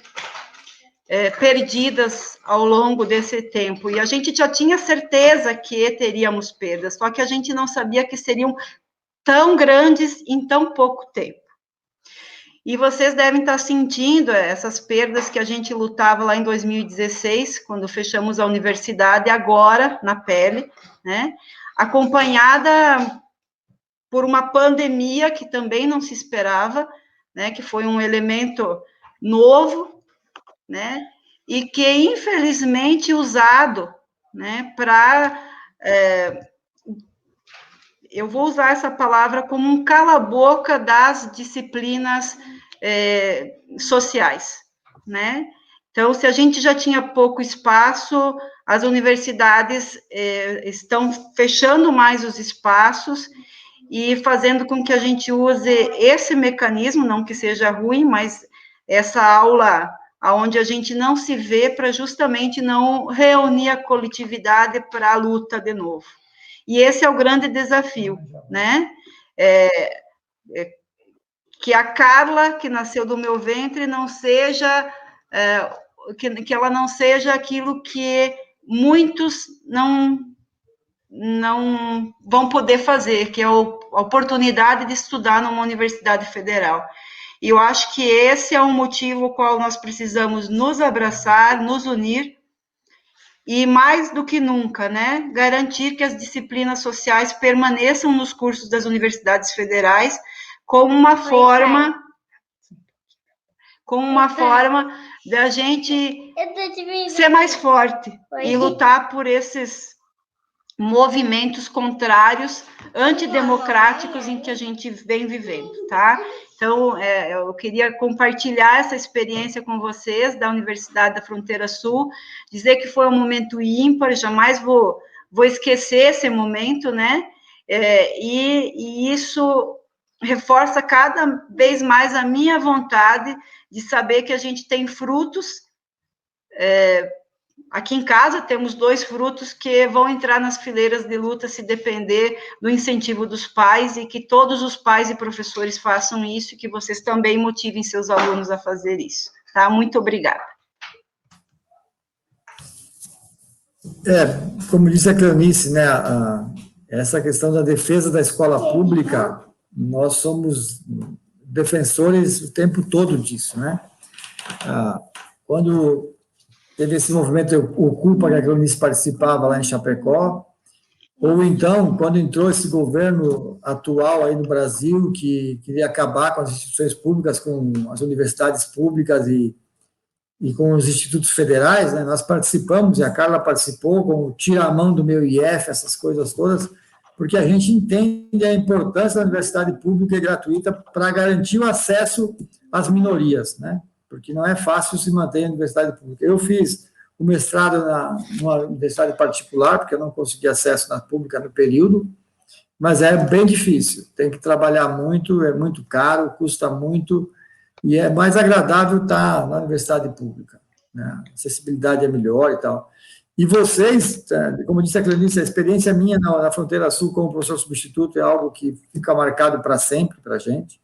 perdidas ao longo desse tempo. E a gente já tinha certeza que teríamos perdas, só que a gente não sabia que seriam tão grandes em tão pouco tempo. E vocês devem estar sentindo essas perdas que a gente lutava lá em 2016, quando fechamos a universidade, agora, na pele, né? Acompanhada por uma pandemia que também não se esperava, né? Que foi um elemento novo, né? E que, infelizmente, usado, né? Para... eu vou usar essa palavra como um cala-boca das disciplinas sociais, né? Então, se a gente já tinha pouco espaço, as universidades estão fechando mais os espaços e fazendo com que a gente use esse mecanismo, não que seja ruim, mas essa aula onde a gente não se vê, para justamente não reunir a coletividade para a luta de novo. E esse é o grande desafio, né? Que a Carla, que nasceu do meu ventre, não seja que ela não seja aquilo que muitos não vão poder fazer, que é a oportunidade de estudar numa universidade federal. E eu acho que esse é o motivo ao qual nós precisamos nos abraçar, nos unir, e mais do que nunca, né, garantir que as disciplinas sociais permaneçam nos cursos das universidades federais como uma forma da gente ser mais forte e lutar por esses movimentos contrários, antidemocráticos em que a gente vem vivendo, tá? Então, eu queria compartilhar essa experiência com vocês da Universidade da Fronteira Sul, dizer que foi um momento ímpar, jamais vou esquecer esse momento, né? E isso reforça cada vez mais a minha vontade de saber que a gente tem frutos. Aqui em casa temos 2 frutos que vão entrar nas fileiras de luta se depender do incentivo dos pais, e que todos os pais e professores façam isso, e que vocês também motivem seus alunos a fazer isso, tá? Muito obrigada. Como disse a Cleonice, né, essa questão da defesa da escola pública, nós somos defensores o tempo todo disso, né? Quando teve esse movimento Ocupa, que a Cleonice participava lá em Chapecó, ou então, quando entrou esse governo atual aí no Brasil, que queria acabar com as instituições públicas, com as universidades públicas e com os institutos federais, né, nós participamos, e a Carla participou, com o Tira a Mão do Meu IF, essas coisas todas, porque a gente entende a importância da universidade pública e gratuita para garantir o acesso às minorias, né? Porque não é fácil se manter a universidade pública. Eu fiz o mestrado numa universidade particular, porque eu não consegui acesso na pública no período, mas é bem difícil, tem que trabalhar muito, é muito caro, custa muito, e é mais agradável estar na universidade pública, né? A acessibilidade é melhor e tal. E vocês, como disse a Cleonice, a experiência minha na Fronteira Sul como professor substituto é algo que fica marcado para sempre para a gente.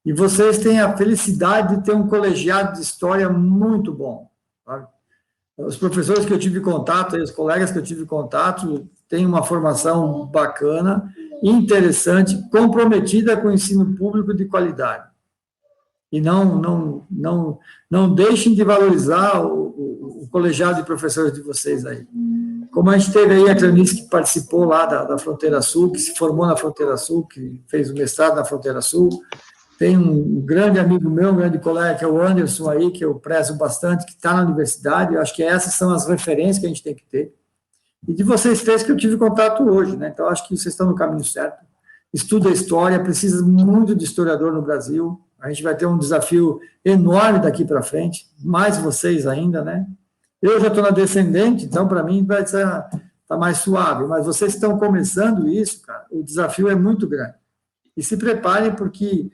E vocês têm a felicidade de ter um colegiado de história muito bom, sabe? Os professores que eu tive contato, os colegas que eu tive contato, têm uma formação bacana, interessante, comprometida com o ensino público de qualidade. E não deixem de valorizar o colegiado de professores de vocês aí. Como a gente teve aí a Cleonice, que participou lá da Fronteira Sul, que se formou na Fronteira Sul, que fez o mestrado na Fronteira Sul. Tem um grande amigo meu, um grande colega, que é o Anderson aí, que eu prezo bastante, que está na universidade. Eu acho que essas são as referências que a gente tem que ter. E de vocês três que eu tive contato hoje, né? Então, acho que vocês estão no caminho certo. Estuda a história, precisa muito de historiador no Brasil. A gente vai ter um desafio enorme daqui para frente, mais vocês ainda, né? Eu já estou na descendente, então, para mim, vai ser tá mais suave. Mas vocês estão começando isso, cara, o desafio é muito grande. E se preparem, porque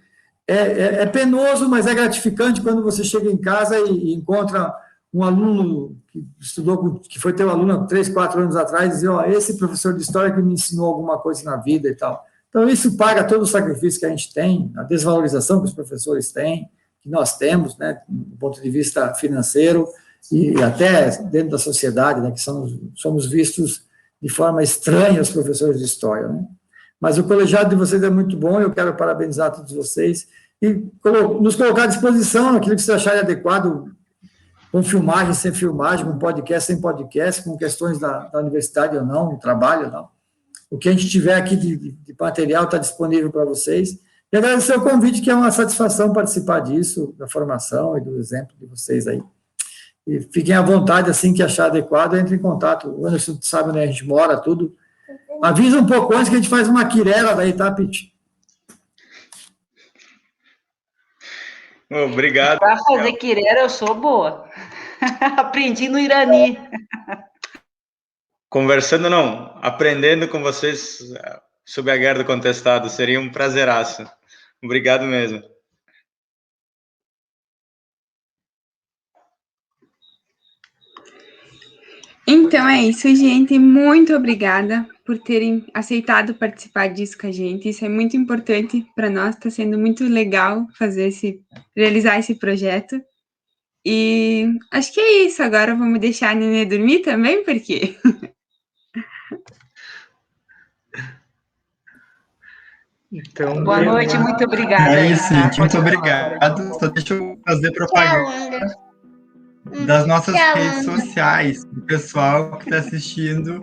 é penoso, mas é gratificante quando você chega em casa e encontra um aluno que estudou, que foi teu aluno há 3, 4 anos atrás, e dizer, ó, esse professor de história que me ensinou alguma coisa na vida e tal. Então, isso paga todo o sacrifício que a gente tem, a desvalorização que os professores têm, que nós temos, né, do ponto de vista financeiro, e até dentro da sociedade, né, que somos vistos de forma estranha os professores de história, né? Mas o colegiado de vocês é muito bom, eu quero parabenizar todos vocês e nos colocar à disposição naquilo que vocês acharem adequado, com filmagem, sem filmagem, com podcast, sem podcast, com questões da universidade ou não, do trabalho ou não. O que a gente tiver aqui de material está disponível para vocês. E agradecer o convite, que é uma satisfação participar disso, da formação e do exemplo de vocês aí. E fiquem à vontade, assim que achar adequado, entre em contato. O Anderson sabe onde a gente mora, tudo. Avisa um pouco antes que a gente faz uma quirela daí, tá, Pete? Obrigado. Para fazer quirela, eu sou boa. Aprendi no Irani. Conversando, não, aprendendo com vocês sobre a Guerra do Contestado, seria um prazeraço. Obrigado mesmo. Então é isso, gente. Muito obrigada por terem aceitado participar disso com a gente. Isso é muito importante para nós, está sendo muito legal realizar esse projeto. E acho que é isso. Agora vamos deixar a Nenê dormir também, porque Então, Boa noite, muito obrigada. É isso, Tá? gente. Muito obrigado. Só deixa eu fazer propaganda das nossas redes sociais, do pessoal que está assistindo,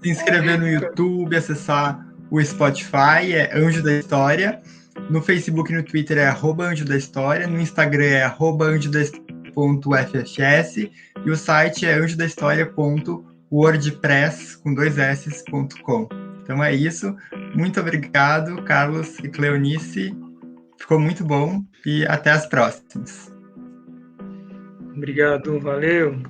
se inscrever no YouTube, acessar o Spotify, é Anjo da História. No Facebook e no Twitter é @Anjo da História. No Instagram é @anjodahistoria.ffs. E o site é anjodahistoria.wordpress.com. Então é isso. Muito obrigado, Carlos e Cleonice. Ficou muito bom e até as próximas. obrigado, valeu.